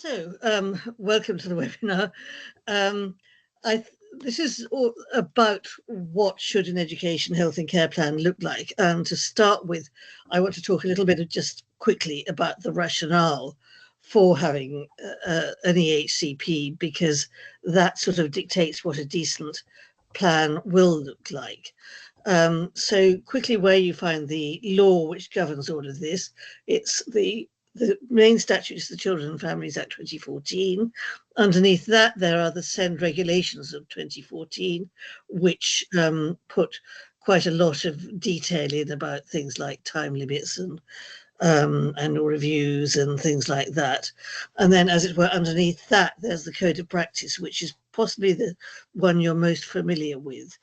Welcome to the webinar. Um, this is all about what should an education, health and care plan look like. And to start with, I want to talk a little bit of just quickly about the rationale for having an EHCP, because that sort of dictates what a decent plan will look like. So quickly, where you find the law which governs all of this, it's the main statute is the Children and Families Act 2014. Underneath that, there are the SEN regulations of 2014, which put quite a lot of detail in about things like time limits and annual reviews and things like that. And then, as it were, underneath that, there's the Code of Practice, which is possibly the one you're most familiar with,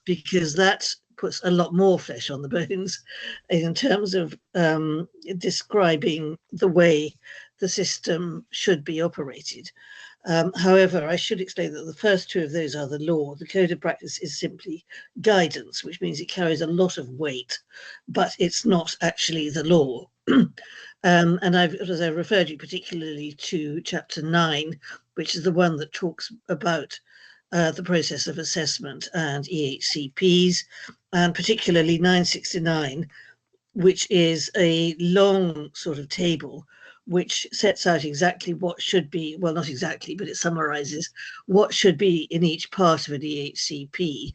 because that puts a lot more flesh on the bones in terms of describing the way the system should be operated. However, I should explain that the first two of those are the law. The Code of Practice is simply guidance, which means it carries a lot of weight, but it's not actually the law. And as I referred you particularly to Chapter 9, which is the one that talks about the process of assessment and EHCPs, and particularly 969, which is a long sort of table which sets out exactly what should be, well, not exactly, but it summarizes what should be in each part of an EHCP.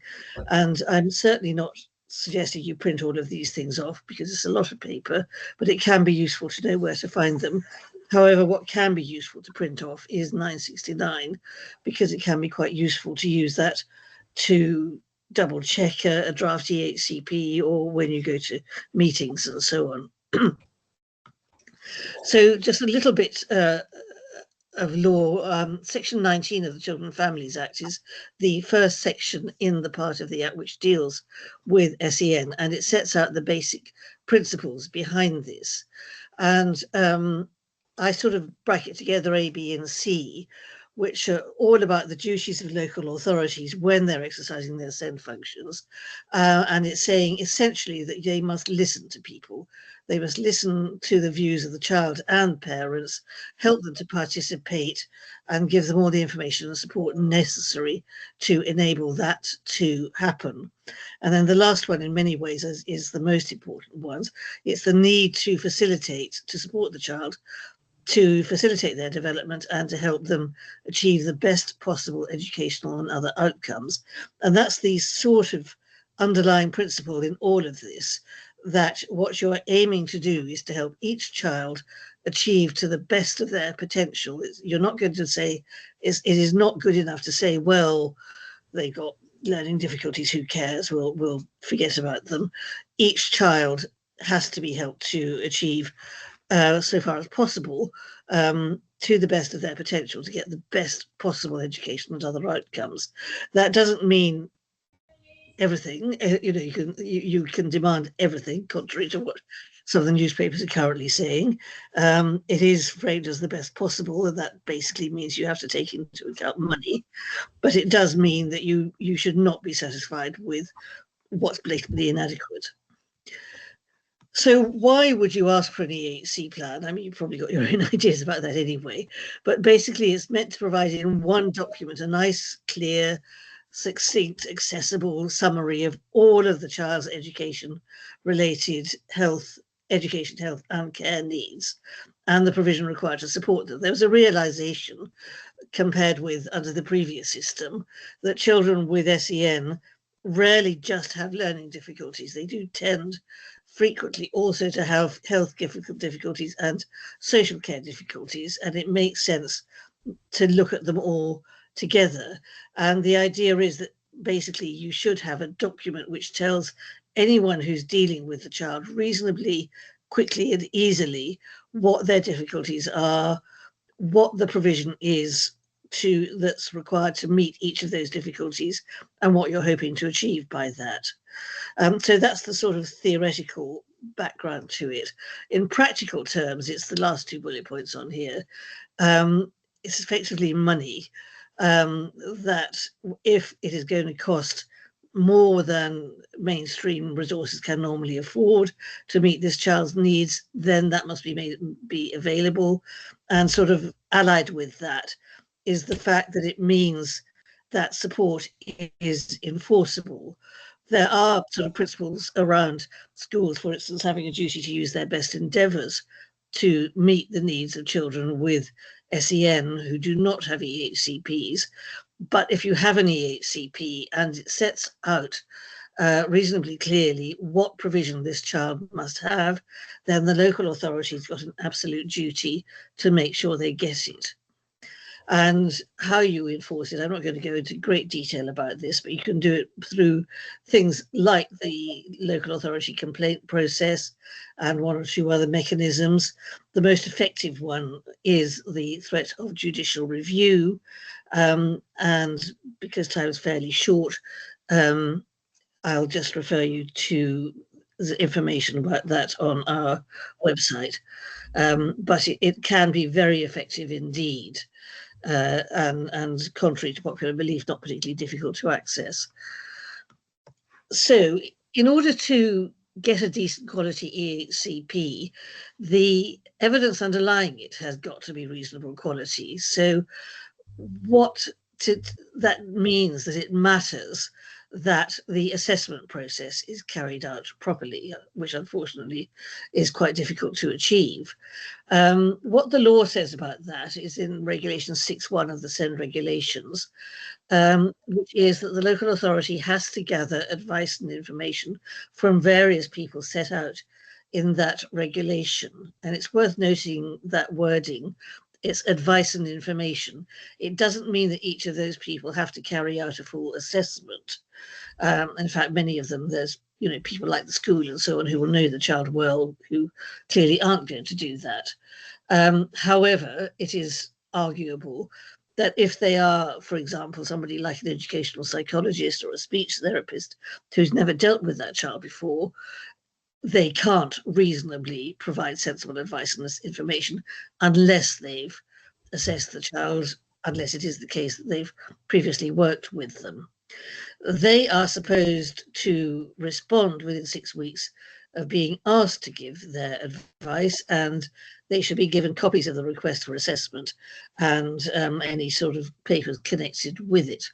And I'm certainly not suggesting you print all of these things off, because it's a lot of paper, but it can be useful to know where to find them. However, what can be useful to print off is 969, because it can be quite useful to use that to double check a draft EHCP or when you go to meetings and so on. So just a little bit of law. Section 19 of the Children and Families Act is the first section in the part of the Act which deals with SEN, and it sets out the basic principles behind this. And I sort of bracket together A, B, and C, which are all about the duties of local authorities when they're exercising their SEN functions. And it's saying essentially that they must listen to people. They must listen to the views of the child and parents, help them to participate, and give them all the information and support necessary to enable that to happen. And then the last one, in many ways, is the most important one. It's the need to facilitate, to support the child, to facilitate their development and to help them achieve the best possible educational and other outcomes. And that's the sort of underlying principle in all of this, that what you're aiming to do is to help each child achieve to the best of their potential. You're not going to say, it is not good enough to say, well, they got learning difficulties, who cares, we'll forget about them. Each child has to be helped to achieve so far as possible, to the best of their potential, to get the best possible education and other outcomes. That doesn't mean everything. You can demand everything, contrary to what some of the newspapers are currently saying. It is framed as the best possible, and that basically means you have to take into account money. But it does mean that you should not be satisfied with what's blatantly inadequate. So why would you ask for an EHC plan? I mean, you've probably got your own ideas about that anyway, but basically it's meant to provide in one document a nice, clear, succinct, accessible summary of all of the child's education-related education, health and care needs, and the provision required to support them. There was a realization, compared with under the previous system, that children with SEN rarely just have learning difficulties. They do tend frequently also to have health difficulties and social care difficulties, and it makes sense to look at them all together. And the idea is that basically you should have a document which tells anyone who's dealing with the child reasonably quickly and easily what their difficulties are, what the provision is that's required to meet each of those difficulties, and what you're hoping to achieve by that. So that's the sort of theoretical background to it. In practical terms, it's the last two bullet points on here. It's effectively money, that if it is going to cost more than mainstream resources can normally afford to meet this child's needs, then that must be available. And sort of allied with that is the fact that it means that support is enforceable. There are sort of principles around schools, for instance, having a duty to use their best endeavours to meet the needs of children with SEN who do not have EHCPs. But if you have an EHCP and it sets out reasonably clearly what provision this child must have, then the local authority's got an absolute duty to make sure they get it. And how you enforce it, I'm not going to go into great detail about this, but you can do it through things like the local authority complaint process and one or two other mechanisms. The most effective one is the threat of judicial review. And because time is fairly short, I'll just refer you to the information about that on our website. But it can be very effective indeed. And contrary to popular belief, not particularly difficult to access. So in order to get a decent quality EHCP, the evidence underlying it has got to be reasonable quality. So that means that it matters that the assessment process is carried out properly, which unfortunately is quite difficult to achieve. What the law says about that is in Regulation 6.1 of the SEN regulations, which is that the local authority has to gather advice and information from various people set out in that regulation. And it's worth noting that wording. It's advice and information. It doesn't mean that each of those people have to carry out a full assessment. In fact, many of them, there's people like the school and so on who will know the child well, who clearly aren't going to do that. However, it is arguable that if they are, for example, somebody like an educational psychologist or a speech therapist who's never dealt with that child before, they can't reasonably provide sensible advice and this information unless they've assessed the child, unless it is the case that they've previously worked with them. They are supposed to respond within 6 weeks of being asked to give their advice, and they should be given copies of the request for assessment and any sort of papers connected with it.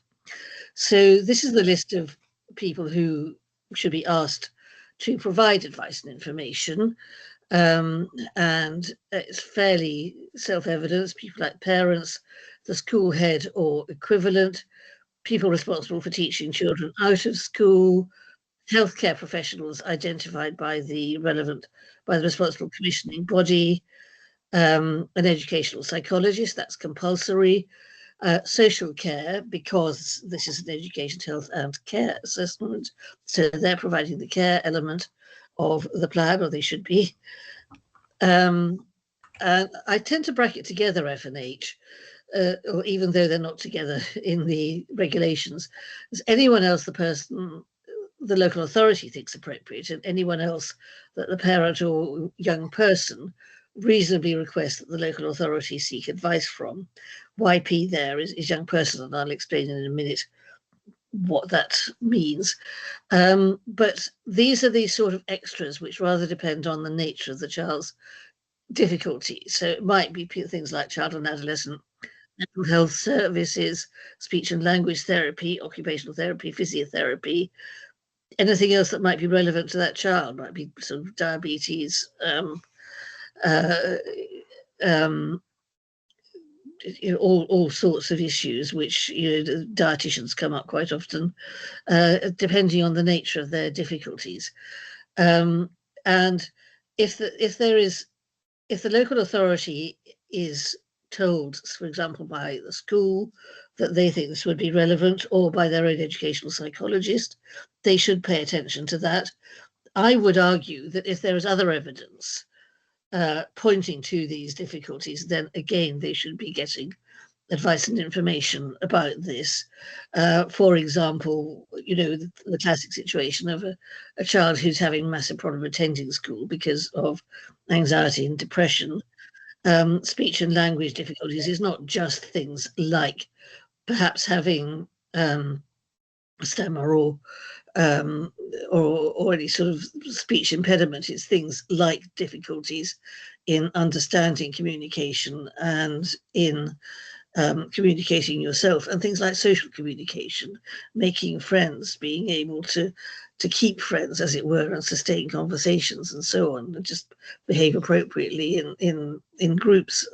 So this is the list of people who should be asked to provide advice and information, and it's fairly self-evident. People like parents, the school head or equivalent, people responsible for teaching children out of school, healthcare professionals identified by the responsible commissioning body, an educational psychologist, that's compulsory, social care, because this is an education, health and care assessment, so they're providing the care element of the plan, or they should be. And I tend to bracket together F and H, or even though they're not together in the regulations, as anyone else the local authority thinks appropriate, and anyone else that the parent or young person reasonably request that the local authority seek advice from. YP there is young person, and I'll explain in a minute what that means. But these are these sort of extras which rather depend on the nature of the child's difficulty. So it might be things like child and adolescent mental health services, speech and language therapy, occupational therapy, physiotherapy, anything else that might be relevant to that child, might be sort of diabetes, all sorts of issues which dietitians come up quite often, depending on the nature of their difficulties. And if the local authority is told, for example, by the school that they think this would be relevant, or by their own educational psychologist, they should pay attention to that. I would argue that if there is other evidence pointing to these difficulties, then again, they should be getting advice and information about this. For example, the classic situation of a child who's having a massive problem attending school because of anxiety and depression. Speech and language difficulties is not just things like perhaps having stammer or any sort of speech impediment. It's things like difficulties in understanding communication and in communicating yourself, and things like social communication, making friends, being able to keep friends, as it were, and sustain conversations and so on, and just behave appropriately in groups.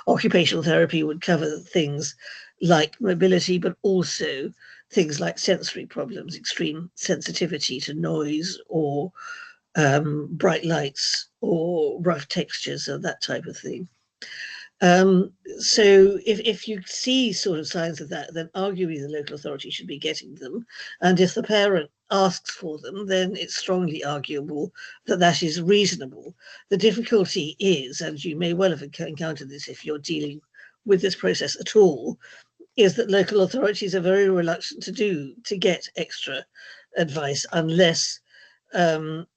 Occupational therapy would cover things like mobility, but also things like sensory problems, extreme sensitivity to noise or bright lights or rough textures or that type of thing. So if you see sort of signs of that, then arguably the local authority should be getting them. And if the parent asks for them, then it's strongly arguable that that is reasonable. The difficulty is, and you may well have encountered this if you're dealing with this process at all, is that local authorities are very reluctant to get extra advice unless the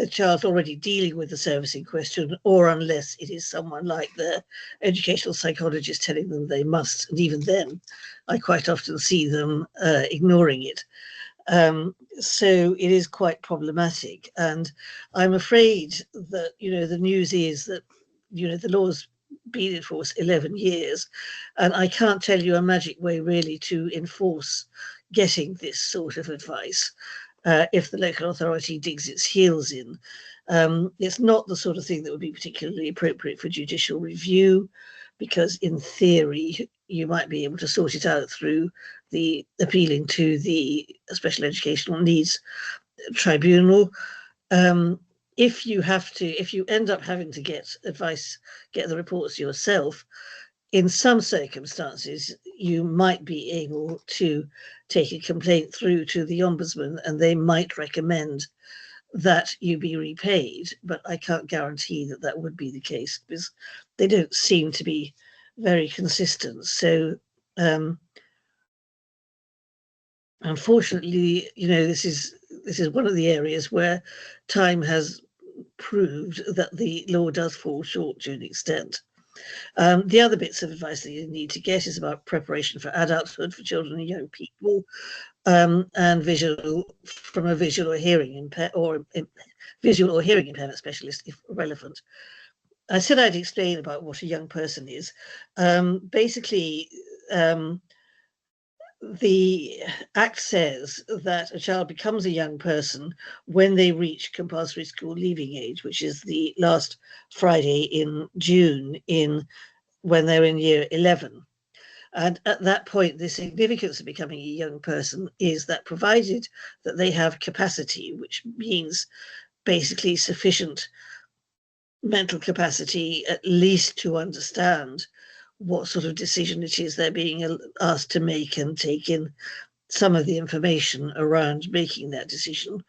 child's already dealing with the service in question, or unless it is someone like the educational psychologist telling them they must. And even then, I quite often see them ignoring it. So it is quite problematic. And I'm afraid that, the news is that, the law's been in force 11 years, and I can't tell you a magic way really to enforce getting this sort of advice. If the local authority digs its heels in. It's not the sort of thing that would be particularly appropriate for judicial review, because in theory, you might be able to sort it out through the appealing to the Special Educational Needs Tribunal. If you end up having to get advice, get the reports yourself, in some circumstances, you might be able to take a complaint through to the Ombudsman, and they might recommend that you be repaid. But I can't guarantee that that would be the case, because they don't seem to be very consistent. So, unfortunately, this is one of the areas where time has proved that the law does fall short to an extent. The other bits of advice that you need to get is about preparation for adulthood for children and young people, and from a visual or hearing impairment specialist if relevant. I said I'd explain about what a young person is. Basically, the Act says that a child becomes a young person when they reach compulsory school leaving age, which is the last Friday in June when they're in year 11. And at that point, the significance of becoming a young person is that, provided that they have capacity, which means basically sufficient mental capacity at least to understand what sort of decision it is they're being asked to make, and take in some of the information around making that decision.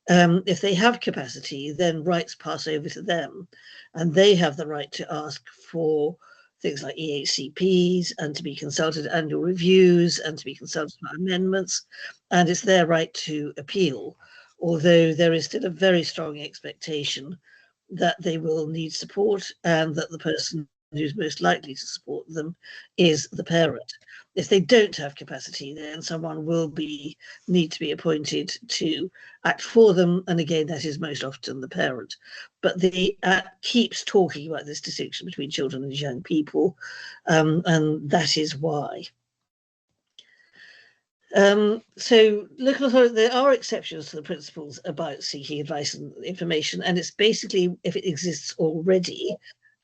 If they have capacity, then rights pass over to them, and they have the right to ask for things like EHCPs, and to be consulted at annual reviews, and to be consulted about amendments, and it's their right to appeal, although there is still a very strong expectation that they will need support, and that the person who's most likely to support them is the parent. If they don't have capacity, then someone will need to be appointed to act for them, and again, that is most often the parent. But the Act keeps talking about this distinction between children and young people, and that is why. So local authority, there are exceptions to the principles about seeking advice and information, and it's basically if it exists already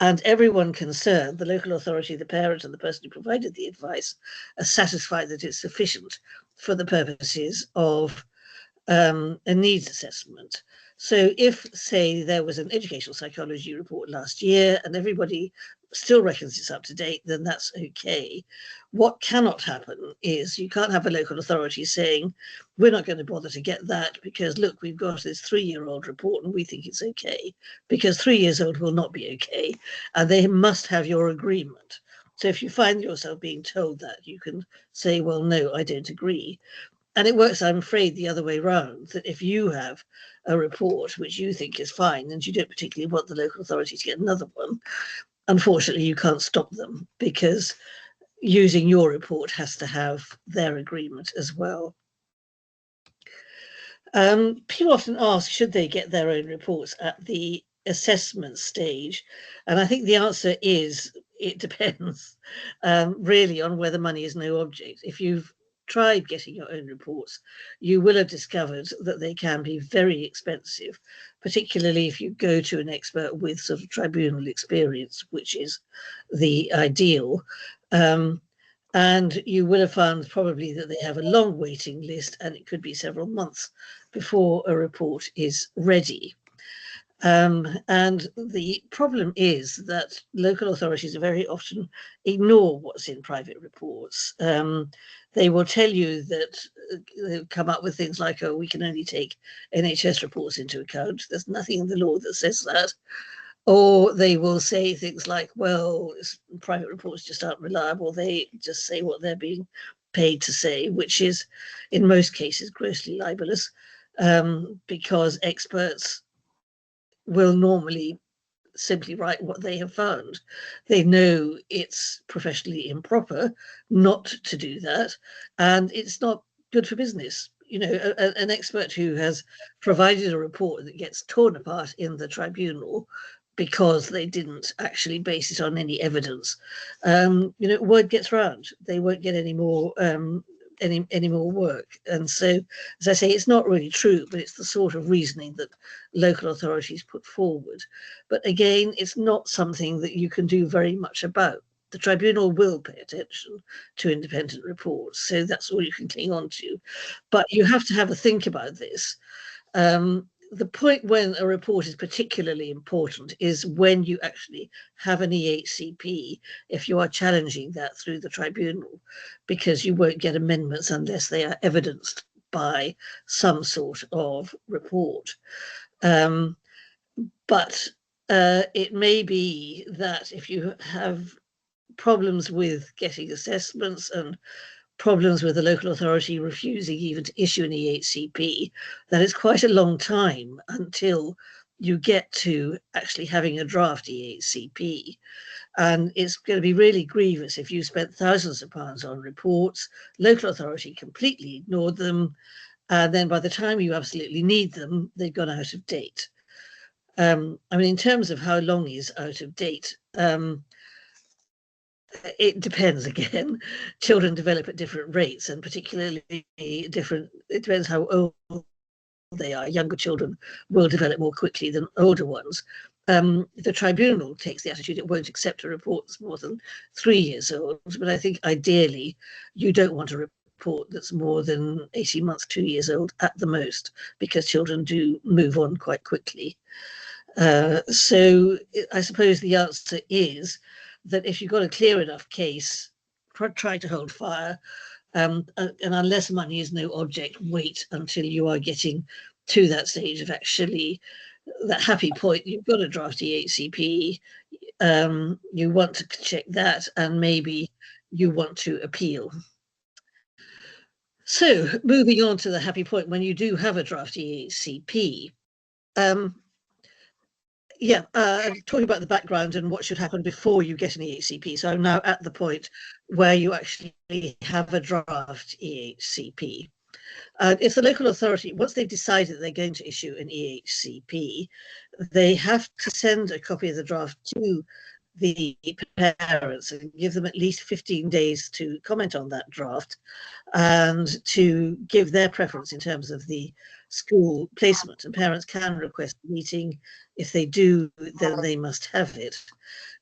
and everyone concerned, the local authority, the parent, and the person who provided the advice, are satisfied that it's sufficient for the purposes of a needs assessment. So if, say, there was an educational psychology report last year and everybody still reckons it's up to date, then that's okay. What cannot happen is you can't have a local authority saying, we're not going to bother to get that because, look, we've got this 3-year-old report and we think it's okay, because 3 years old will not be okay, and they must have your agreement. So if you find yourself being told that, you can say, well, no, I don't agree. And it works, I'm afraid, the other way round, that if you have a report which you think is fine and you don't particularly want the local authority to get another one, unfortunately, you can't stop them, because using your report has to have their agreement as well. People often ask, should they get their own reports at the assessment stage? And I think the answer is, it depends really on whether money is no object. If you've tried getting your own reports, you will have discovered that they can be very expensive, particularly if you go to an expert with sort of tribunal experience, which is the ideal. And you will have found probably that they have a long waiting list, and it could be several months before a report is ready. And the problem is that local authorities very often ignore what's in private reports. They will tell you that they'll come up with things like, oh, we can only take NHS reports into account. There's nothing in the law that says that. Or they will say things like, well, private reports just aren't reliable. They just say what they're being paid to say, which is in most cases grossly libelous, because experts will normally simply write what they have found. They know it's professionally improper not to do that, and it's not good for business. You know, an expert who has provided a report that gets torn apart in the tribunal because they didn't actually base it on any evidence, you know, word gets round. They won't get any more any more work. And so, as I say, it's not really true, but it's the sort of reasoning that local authorities put forward. But again, it's not something that you can do very much about. The tribunal will pay attention to independent reports, so that's all you can cling on to. But you have to have a think about this. The point when a report is particularly important is when you actually have an EHCP, if you are challenging that through the tribunal, because you won't get amendments unless they are evidenced by some sort of report. But it may be that if you have problems with getting assessments and problems with the local authority refusing even to issue an EHCP, that is quite a long time until you get to actually having a draft EHCP. And it's going to be really grievous if you spent thousands of pounds on reports, local authority completely ignored them, and then by the time you absolutely need them, they've gone out of date. I mean, in terms of how long is out of date, it depends again. Children develop at different rates, and particularly different, it depends how old they are. Younger children will develop more quickly than older ones. The tribunal takes the attitude it won't accept a report that's more than 3 years old, but I think ideally you don't want a report that's more than 18 months, 2 years old at the most, because children do move on quite quickly. So I suppose the answer is that if you've got a clear enough case, try to hold fire. And unless money is no object, wait until you are getting to that stage of actually that happy point. You've got a draft EHCP, you want to check that, and maybe you want to appeal. So moving on to the happy point when you do have a draft EHCP. Talking about the background and what should happen before you get an EHCP. So I'm now at the point where you actually have a draft EHCP. If the local authority, once they've decided they're going to issue an EHCP, they have to send a copy of the draft to the parents and give them at least 15 days to comment on that draft and to give their preference in terms of the school placement. And parents can request a meeting. If they do, then they must have it.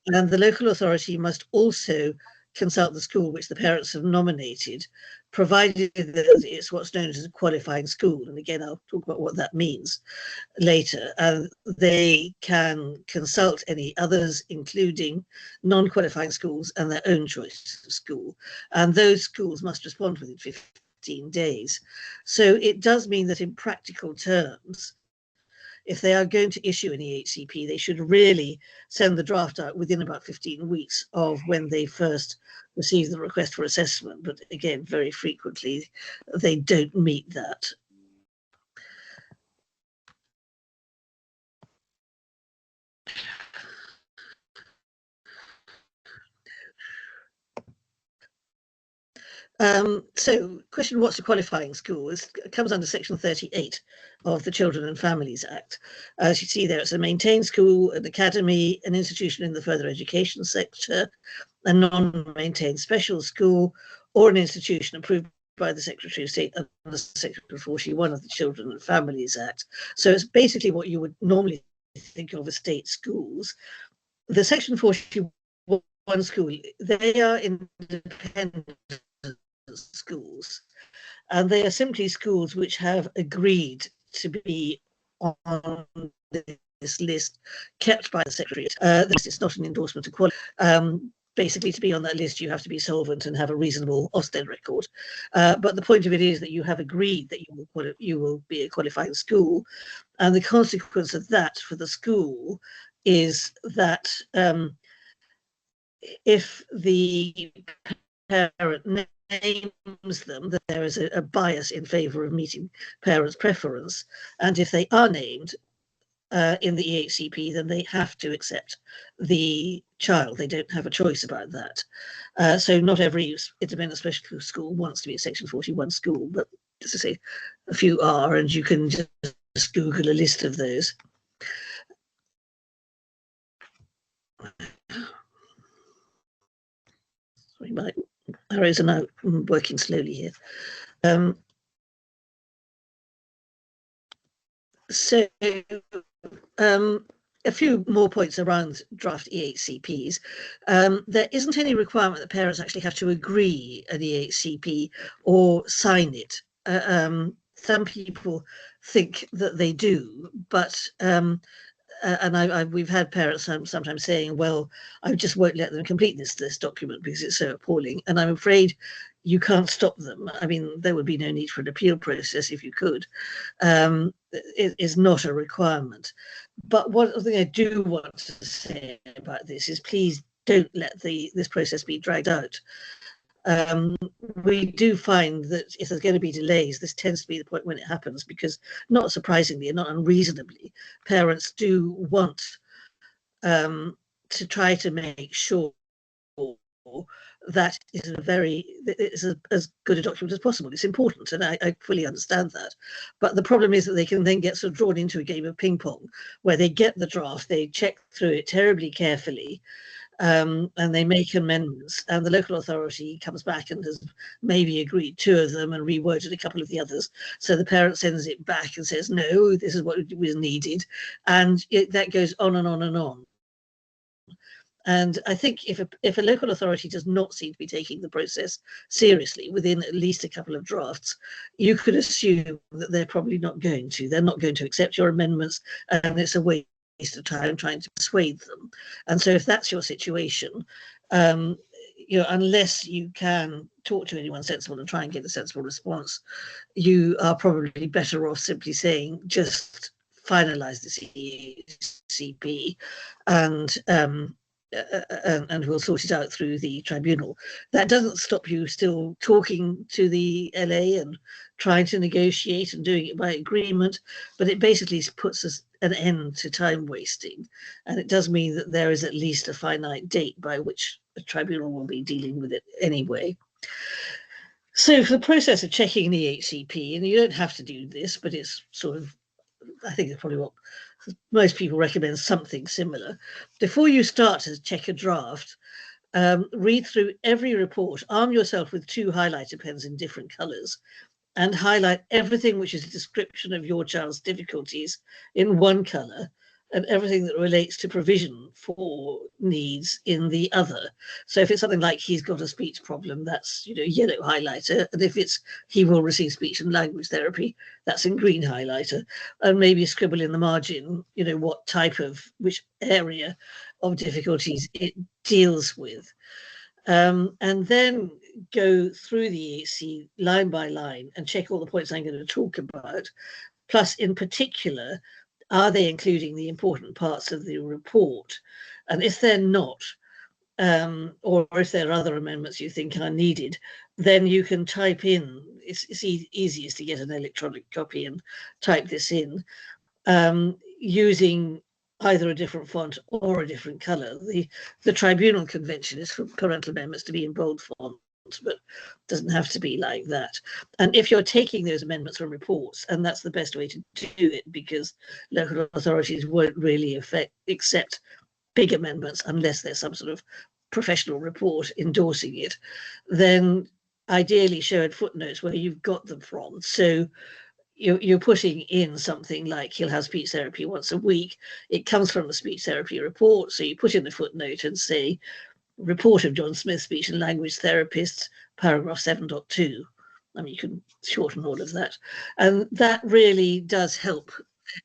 And the local authority must also consult the school which the parents have nominated, provided that it's what's known as a qualifying school. And again, I'll talk about what that means later. And they can consult any others, including non-qualifying schools and their own choice of school. And those schools must respond within 15 days. So it does mean that in practical terms, if they are going to issue an EHCP, they should really send the draft out within about 15 weeks of when they first receive the request for assessment. But again, very frequently, they don't meet that. So, question: what's a qualifying school? It comes under Section 38 of the Children and Families Act. As you see there, it's a maintained school, an academy, an institution in the further education sector, a non-maintained special school, or an institution approved by the Secretary of State under Section 41 of the Children and Families Act. So it's basically what you would normally think of as state schools. The Section 41 school, they are independent schools, and they are simply schools which have agreed to be on this list kept by the Secretary. It's not an endorsement of quality. Basically, to be on that list, you have to be solvent and have a reasonable Ofsted record. But the point of it is that you have agreed that you will be a qualifying school, and the consequence of that for the school is that if the parent names them, that there is a bias in favour of meeting parents' preference, and if they are named in the EHCP, then they have to accept the child. They don't have a choice about that. So not every independent special school wants to be a Section 41 school, but as I say, a few are, and you can just Google a list of those. Sorry, my arrows are now working slowly here. So a few more points around draft EHCPs. There isn't any requirement that parents actually have to agree an EHCP or sign it. Some people think that they do, but and we've had parents sometimes saying, well, I just won't let them complete this document because it's so appalling. And I'm afraid you can't stop them. I mean, there would be no need for an appeal process if you could. It is not a requirement. But one thing I do want to say about this is please don't let this process be dragged out. We do find that if there's going to be delays, this tends to be the point when it happens, because not surprisingly and not unreasonably, parents do want to try to make sure that it's as good a document as possible. It's important, and I fully understand that. But the problem is that they can then get sort of drawn into a game of ping pong, where they get the draft, they check through it terribly carefully, and they make amendments, and the local authority comes back and has maybe agreed 2 of them and reworded a couple of the others. So the parent sends it back and says, no, this is what was needed. And that goes on and on and on. And I think if a local authority does not seem to be taking the process seriously within at least a couple of drafts, you could assume that they're probably not going to. They're not going to accept your amendments, and it's a waste of time trying to persuade them. And so if that's your situation, unless you can talk to anyone sensible and try and get a sensible response, you are probably better off simply saying, just finalise the EHCP and we'll sort it out through the tribunal. That doesn't stop you still talking to the LA and trying to negotiate and doing it by agreement, but it basically puts us an end to time wasting, and it does mean that there is at least a finite date by which the tribunal will be dealing with it anyway. So for the process of checking the EHCP, and you don't have to do this, but it's sort of, I think it's probably what most people recommend, something similar. Before you start to check a draft, read through every report, arm yourself with 2 highlighter pens in different colours, and highlight everything which is a description of your child's difficulties in one colour, and everything that relates to provision for needs in the other. So if it's something like he's got a speech problem, that's yellow highlighter, and if it's he will receive speech and language therapy, that's in green highlighter. And maybe scribble in the margin, what type of, which area of difficulties it deals with. And then go through the EHC line by line and check all the points I'm going to talk about. Plus, in particular, are they including the important parts of the report? And if they're not, or if there are other amendments you think are needed, then you can type in. It's easiest to get an electronic copy and type this in using either a different font or a different colour. The tribunal convention is for parental amendments to be in bold font. but it doesn't have to be like that. And if you're taking those amendments from reports, and that's the best way to do it, because local authorities won't really accept big amendments unless there's some sort of professional report endorsing it, then ideally show in footnotes where you've got them from. So you're putting in something like he'll have speech therapy once a week. It comes from the speech therapy report. So you put in a footnote and say, report of John Smith, speech and language therapist, paragraph 7.2. I mean, you can shorten all of that. And that really does help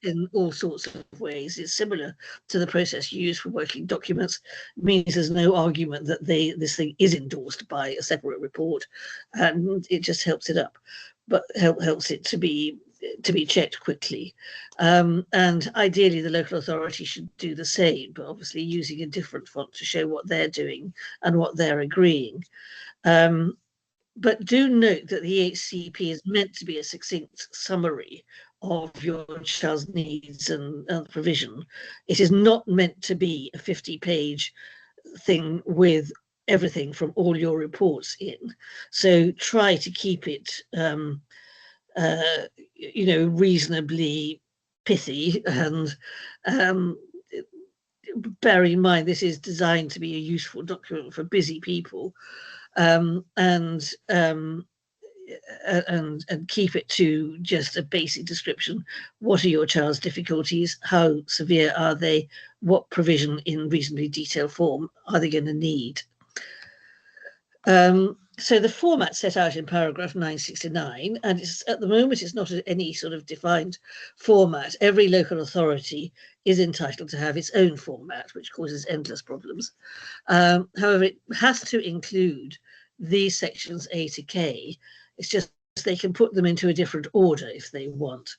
in all sorts of ways. It's similar to the process used for working documents. It means there's no argument that this thing is endorsed by a separate report, and it just helps it up, but helps it to be checked quickly. And ideally the local authority should do the same, but obviously using a different font to show what they're doing and what they're agreeing. But do note that the EHCP is meant to be a succinct summary of your child's needs and provision. It is not meant to be a 50-page thing with everything from all your reports in. So try to keep it, reasonably pithy, and bear in mind this is designed to be a useful document for busy people, and keep it to just a basic description. What are your child's difficulties? How severe are they? What provision in reasonably detailed form are they going to need? So the format set out in paragraph 969, and at the moment it's not any sort of defined format. Every local authority is entitled to have its own format, which causes endless problems. However, it has to include these sections A to K. It's just they can put them into a different order if they want.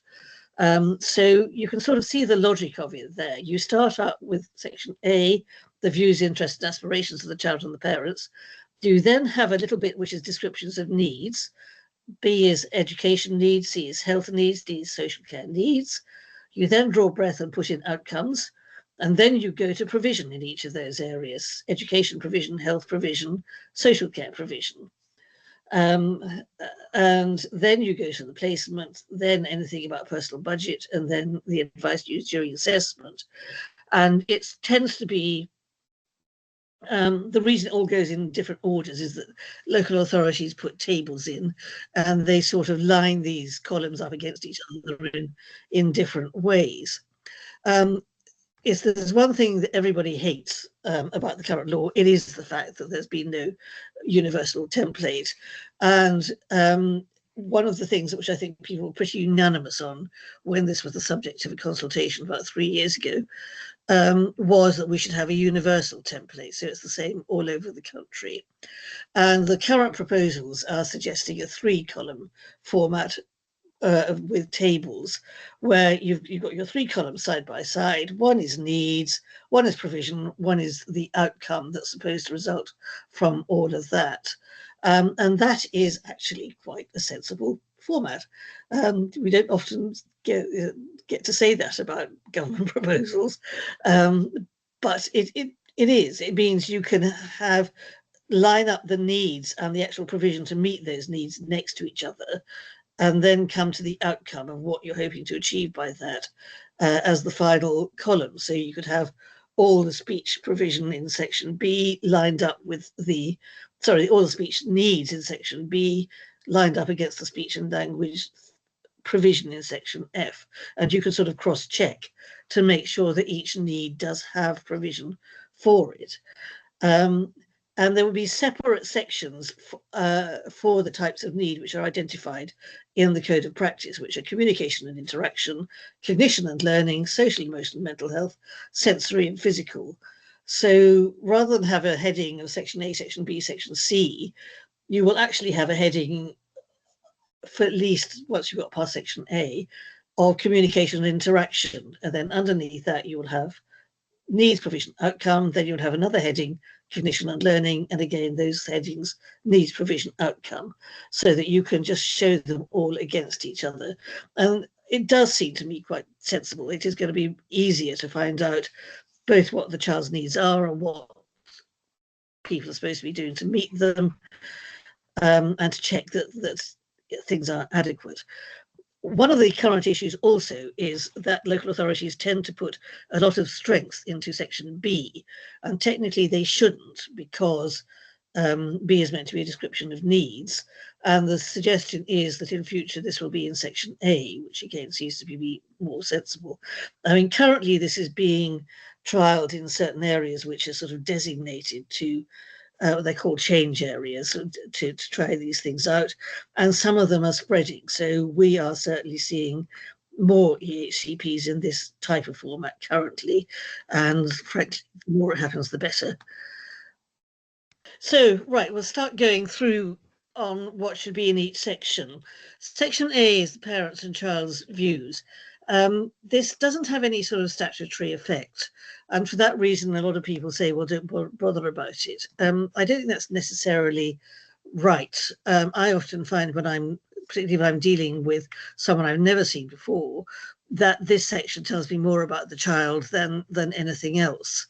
So you can sort of see the logic of it there. You start out with section A, the views, interests, and aspirations of the child and the parents. You then have a little bit which is descriptions of needs. B is education needs, C is health needs, D is social care needs. You then draw breath and put in outcomes, and then you go to provision in each of those areas: education provision, health provision, social care provision. And then you go to the placement, then anything about personal budget, and then the advice used during assessment. And it tends to be, the reason it all goes in different orders is that local authorities put tables in, and they sort of line these columns up against each other in different ways. If there's one thing that everybody hates about the current law, it is the fact that there's been no universal template. And one of the things which I think people were pretty unanimous on when this was the subject of a consultation about 3 years ago, was that we should have a universal template, so it's the same all over the country. And the current proposals are suggesting a 3-column format with tables, where you've got your 3 columns side by side. One is needs, one is provision, one is the outcome that's supposed to result from all of that. And that is actually quite a sensible format. We don't often get to say that about government proposals, but it is. It means you can line up the needs and the actual provision to meet those needs next to each other, and then come to the outcome of what you're hoping to achieve by that as the final column. So you could have all the speech provision in section B lined up with all the speech needs in section B lined up against the speech and language provision in section F. And you can sort of cross-check to make sure that each need does have provision for it. And there will be separate sections for the types of need which are identified in the Code of Practice, which are communication and interaction, cognition and learning, social, emotional, mental health, sensory and physical. So rather than have a heading of section A, section B, section C, you will actually have a heading, for at least once you've got past section A, of communication and interaction. And then underneath that, you will have needs, provision, outcome. Then you would have another heading, cognition and learning, and again those headings, needs, provision, outcome, so that you can just show them all against each other. And it does seem to me quite sensible. It is going to be easier to find out both what the child's needs are and what people are supposed to be doing to meet them. and to check that things are adequate. One of the current issues also is that local authorities tend to put a lot of strength into section B, and technically they shouldn't, because B is meant to be a description of needs, and the suggestion is that in future this will be in section A, which again seems to be more sensible. I mean, currently this is being trialled in certain areas which are sort of designated to they're called change areas, to try these things out, and some of them are spreading. So we are certainly seeing more EHCPs in this type of format currently, and frankly, the more it happens, the better. So, right, we'll start going through on what should be in each section. Section A is the parents and child's views. This doesn't have any sort of statutory effect, and for that reason, a lot of people say, well, don't bother about it. I don't think that's necessarily right. I often find particularly when I'm dealing with someone I've never seen before, that this section tells me more about the child than anything else.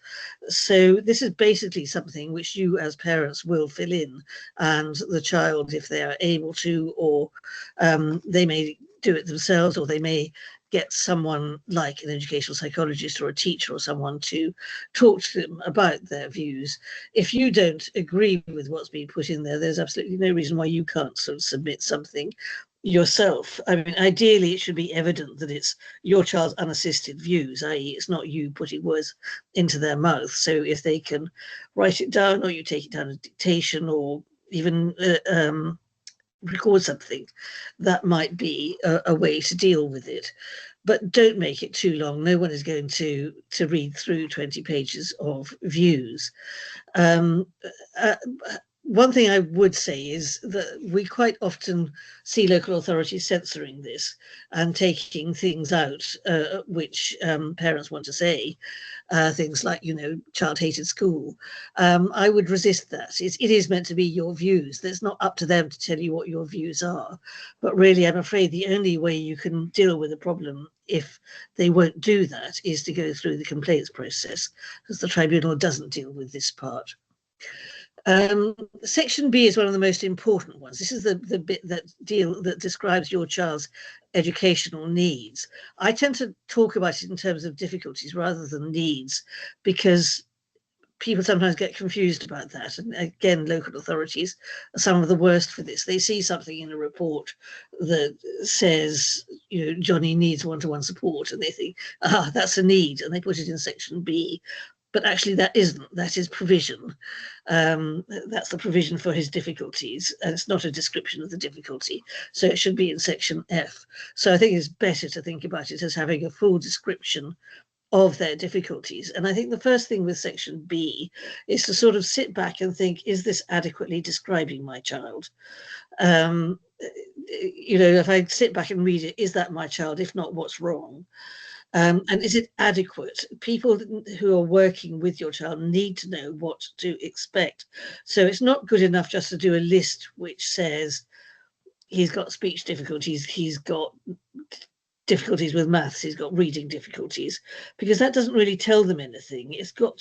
So this is basically something which you as parents will fill in, and the child, if they are able to, or they may do it themselves, or they may get someone like an educational psychologist or a teacher or someone to talk to them about their views. If you don't agree with what's being put in there, there's absolutely no reason why you can't sort of submit something yourself. I mean, ideally, it should be evident that it's your child's unassisted views, i.e. it's not you putting words into their mouth. So if they can write it down, or you take it down as dictation, or even record something, that might be a way to deal with it. But don't make it too long. No one is going to read through 20 pages of views. One thing I would say is that we quite often see local authorities censoring this and taking things out which parents want to say, things like, child hated school. I would resist that. It is meant to be your views. It's not up to them to tell you what your views are. But really, I'm afraid the only way you can deal with a problem, if they won't do that, is to go through the complaints process, because the tribunal doesn't deal with this part. Section B is one of the most important ones. This is the bit that describes your child's educational needs. I tend to talk about it in terms of difficulties rather than needs, because people sometimes get confused about that. And again, local authorities are some of the worst for this. They see something in a report that says, Johnny needs one-to-one support, and they think, that's a need, and they put it in section B. But actually that isn't. That is provision. That's the provision for his difficulties, and it's not a description of the difficulty. So it should be in section F. So I think it's better to think about it as having a full description of their difficulties. And I think the first thing with section B is to sort of sit back and think, is this adequately describing my child? If I sit back and read it, is that my child? If not, what's wrong? And is it adequate? People who are working with your child need to know what to expect. So it's not good enough just to do a list which says he's got speech difficulties, he's got difficulties with maths, he's got reading difficulties, because that doesn't really tell them anything.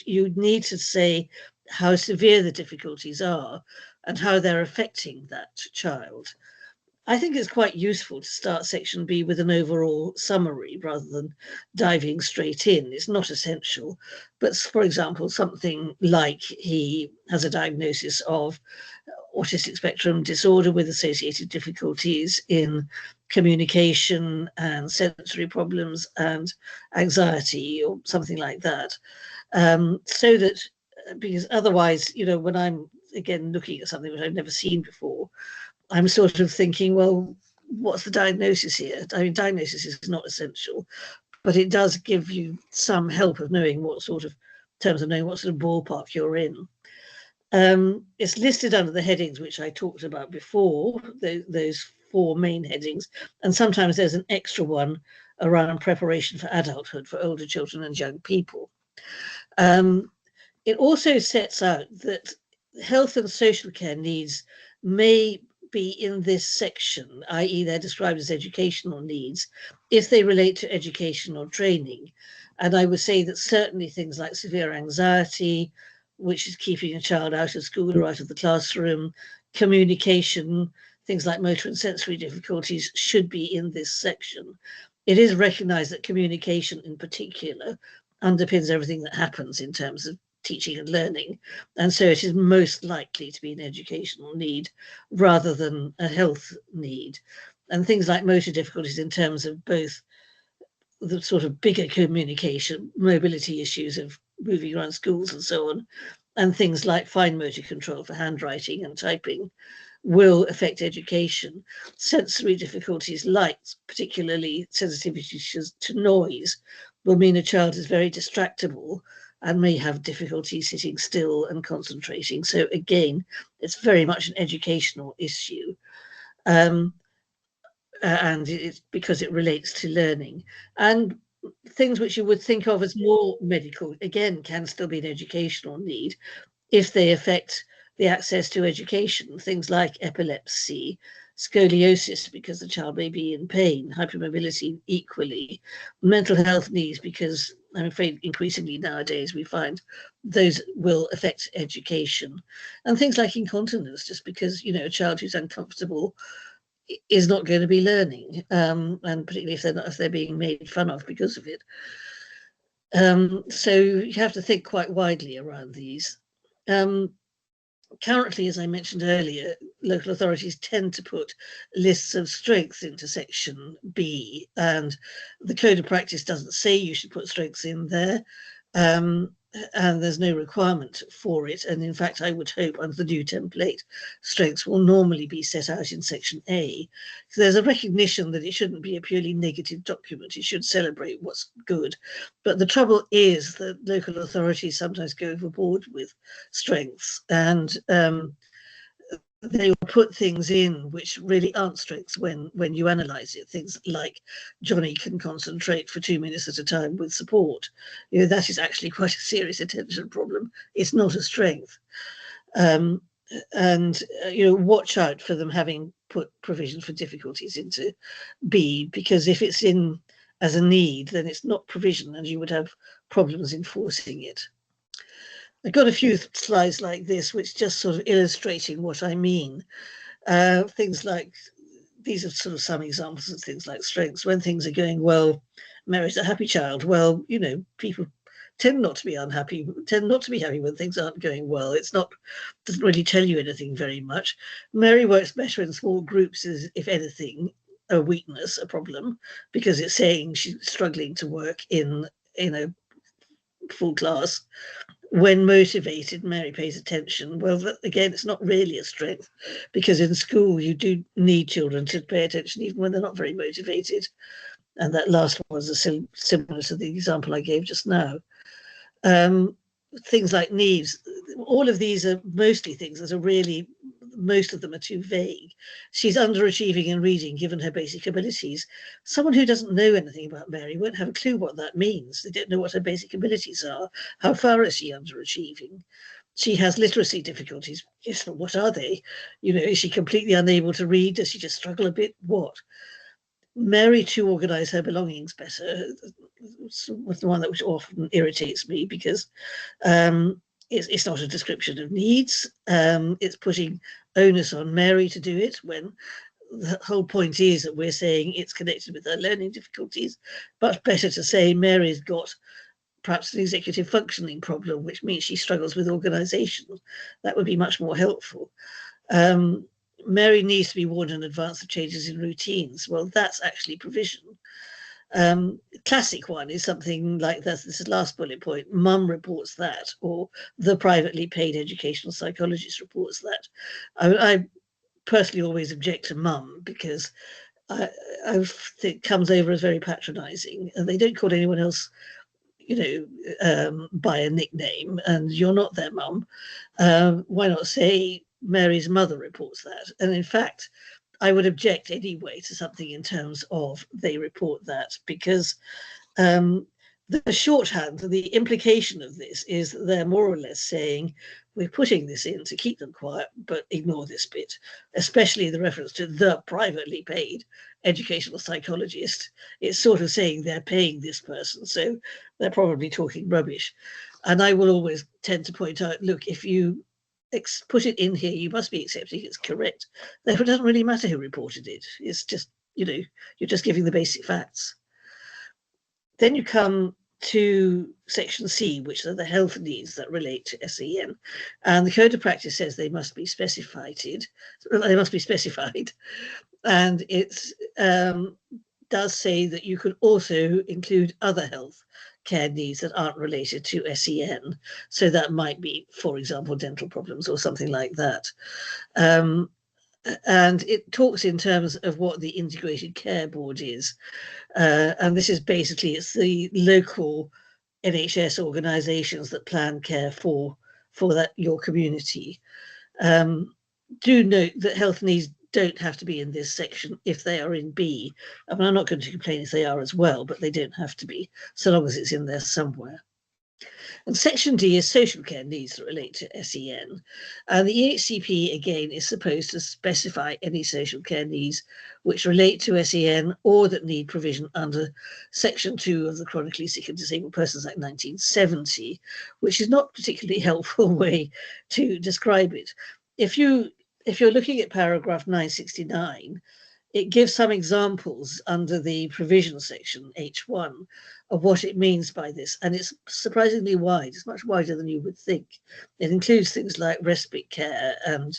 You need to say how severe the difficulties are and how they're affecting that child. I think it's quite useful to start section B with an overall summary rather than diving straight in. It's not essential, but for example, something like he has a diagnosis of autistic spectrum disorder with associated difficulties in communication and sensory problems and anxiety, or something like that. So that, because otherwise, when I'm again looking at something which I've never seen before, I'm sort of thinking, well, what's the diagnosis here? I mean, diagnosis is not essential, but it does give you some help of knowing what sort of ballpark you're in. It's listed under the headings which I talked about before, those 4 main headings, and sometimes there's an extra one around preparation for adulthood for older children and young people. It also sets out that health and social care needs may be in this section, i.e. they're described as educational needs, if they relate to education or training. And I would say that certainly things like severe anxiety, which is keeping a child out of school or out of the classroom, communication, things like motor and sensory difficulties should be in this section. It is recognised that communication in particular underpins everything that happens in terms of teaching and learning, and so it is most likely to be an educational need rather than a health need. And things like motor difficulties in terms of both the sort of bigger communication, mobility issues of moving around schools and so on, and things like fine motor control for handwriting and typing will affect education. Sensory difficulties, like particularly sensitivity to noise, will mean a child is very distractible and may have difficulty sitting still and concentrating. So again, it's very much an educational issue. And it's because it relates to learning. And things which you would think of as more medical, again, can still be an educational need if they affect the access to education. Things like epilepsy, scoliosis, because the child may be in pain, hypermobility equally, mental health needs, because I'm afraid increasingly nowadays we find those will affect education. And things like incontinence, just because, you know, a child who's uncomfortable is not going to be learning, and particularly if they're being made fun of because of it. So you have to think quite widely around these. Currently, as I mentioned earlier, local authorities tend to put lists of strengths into section B, and the code of practice doesn't say you should put strengths in there. And there's no requirement for it. And in fact, I would hope under the new template, strengths will normally be set out in section A. So there's a recognition that it shouldn't be a purely negative document. It should celebrate what's good. But the trouble is that local authorities sometimes go overboard with strengths, and they will put things in which really aren't strengths when you analyze it. Things like Johnny can concentrate for 2 minutes at a time with support. You know, that is actually quite a serious attention problem. It's not a strength. You know, watch out for them having put provision for difficulties into B, because if it's in as a need, then it's not provision and you would have problems enforcing it. I've got a few slides like this, which just sort of illustrating what I mean. Things like, these are sort of some examples of things like strengths. When things are going well, Mary's a happy child. Well, you know, people tend not to be unhappy, tend not to be happy when things aren't going well. It's not, doesn't really tell you anything very much. Mary works better in small groups, is, if anything, a weakness, a problem, because it's saying she's struggling to work in a full class. When motivated, Mary pays attention. Well, that, again, it's not really a strength, because in school you do need children to pay attention even when they're not very motivated. And that last one was similar to the example I gave just now. Things like needs, all of these are mostly things that are really, most of them are too vague. She's underachieving in reading given her basic abilities. Someone who doesn't know anything about Mary won't have a clue what that means. They don't know what her basic abilities are. How far is she underachieving? She has literacy difficulties. Yes, but what are they? You know, is she completely unable to read? Does she just struggle a bit? What? Mary to organise her belongings better was the one that which often irritates me, because it's not a description of needs. It's putting onus on Mary to do it, when the whole point is that we're saying it's connected with her learning difficulties. But better to say Mary's got perhaps an executive functioning problem, which means she struggles with organisation. That would be much more helpful. Mary needs to be warned in advance of changes in routines. Well, that's actually provision. Classic one is something like this. This is last bullet point. Mum reports that, or the privately paid educational psychologist reports that. I personally always object to mum, because I think it comes over as very patronising, and they don't call anyone else, you know, by a nickname, and you're not their mum. Why not say Mary's mother reports that? And in fact, I would object anyway to something in terms of they report that, because the shorthand, the implication of this is that they're more or less saying, we're putting this in to keep them quiet, but ignore this bit, especially the reference to the privately paid educational psychologist. It's sort of saying they're paying this person, so they're probably talking rubbish. And I will always tend to point out, look, if you put it in here, you must be accepting it's correct. Therefore, it doesn't really matter who reported it. It's just, you know, you're just giving the basic facts. Then you come to section C, which are the health needs that relate to SEN. And the code of practice says they must be specified. And it does say that you could also include other health care needs that aren't related to SEN. So that might be, for example, dental problems or something like that. And it talks in terms of what the integrated care board is. And this is basically, it's the local NHS organisations that plan care for your community. Do note that health needs don't have to be in this section if they are in B. I mean, I'm not going to complain if they are as well, but they don't have to be, so long as it's in there somewhere. And section D is social care needs that relate to SEN. And the EHCP, again, is supposed to specify any social care needs which relate to SEN or that need provision under section 2 of the Chronically Sick and Disabled Persons Act 1970, which is not a particularly helpful way to describe it. If you're looking at paragraph 969, it gives some examples under the provision section, H1, of what it means by this. And it's surprisingly wide. It's much wider than you would think. It includes things like respite care and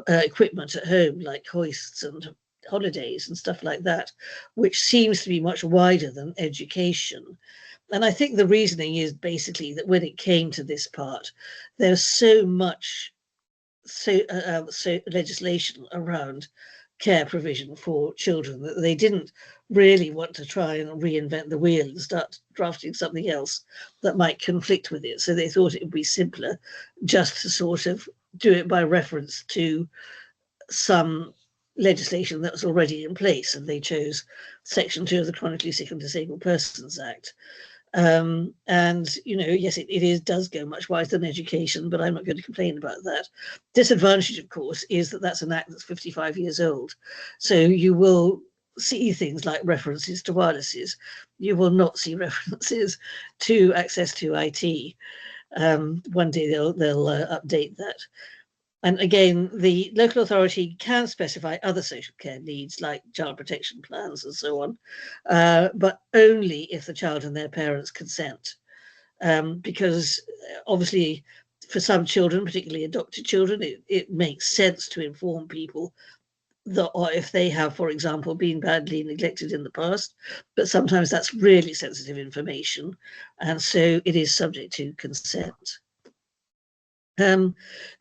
equipment at home, like hoists and holidays and stuff like that, which seems to be much wider than education. And I think the reasoning is basically that when it came to this part, there's so much legislation around care provision for children that they didn't really want to try and reinvent the wheel and start drafting something else that might conflict with it. So they thought it would be simpler just to sort of do it by reference to some legislation that was already in place, and they chose section 2 of the Chronically Sick and Disabled Persons Act. And, you know, yes, it does go much wider than education, but I'm not going to complain about that. Disadvantage, of course, is that that's an act that's 55 years old. So you will see things like references to wirelesses. You will not see references to access to IT. One day they'll update that. And again, the local authority can specify other social care needs like child protection plans and so on, but only if the child and their parents consent. Because obviously for some children, particularly adopted children, it makes sense to inform people that, or if they have, for example, been badly neglected in the past, but sometimes that's really sensitive information, and so it is subject to consent.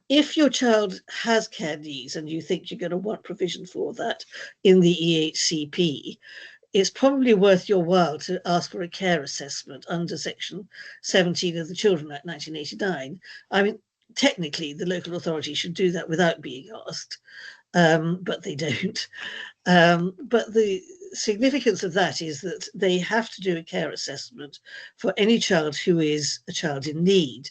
If your child has care needs and you think you're going to want provision for that in the EHCP, it's probably worth your while to ask for a care assessment under section 17 of the Children Act 1989. I mean, technically, the local authority should do that without being asked, but they don't. But the significance of that is that they have to do a care assessment for any child who is a child in need.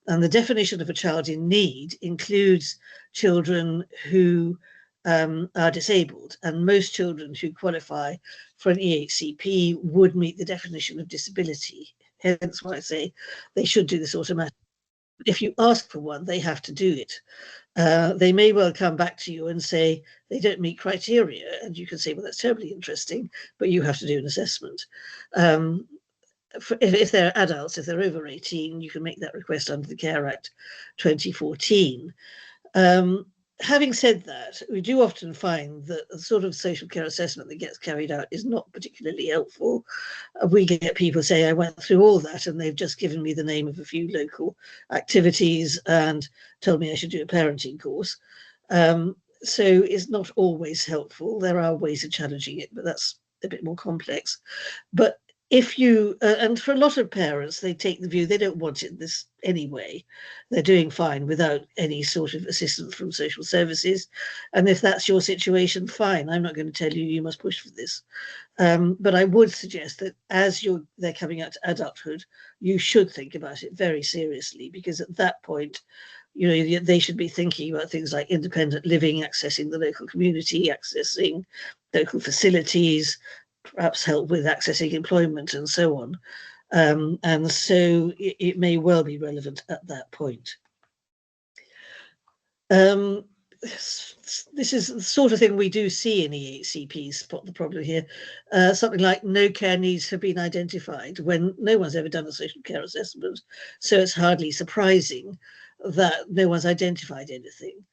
And the definition of a child in need includes children who are disabled, and most children who qualify for an EHCP would meet the definition of disability. Hence why I say they should do this automatically. If you ask for one, they have to do it. They may well come back to you and say they don't meet criteria, and you can say, well, that's terribly interesting, but you have to do an assessment. If they're adults, if they're over 18, you can make that request under the Care Act 2014. Having said that, we do often find that the sort of social care assessment that gets carried out is not particularly helpful. We get people say, I went through all that and they've just given me the name of a few local activities and told me I should do a parenting course. So it's not always helpful. There are ways of challenging it, but that's a bit more complex. But if you, and for a lot of parents, they take the view they don't want it this anyway. They're doing fine without any sort of assistance from social services. And if that's your situation, fine. I'm not going to tell you you must push for this. But I would suggest that as they're coming out to adulthood, you should think about it very seriously, because at that point, you know, they should be thinking about things like independent living, accessing the local community, accessing local facilities, perhaps help with accessing employment and so on. And so it may well be relevant at that point. Um, this is the sort of thing we do see in EHCP, spot the problem here. Something like no care needs have been identified when no one's ever done a social care assessment. So it's hardly surprising that no one's identified anything.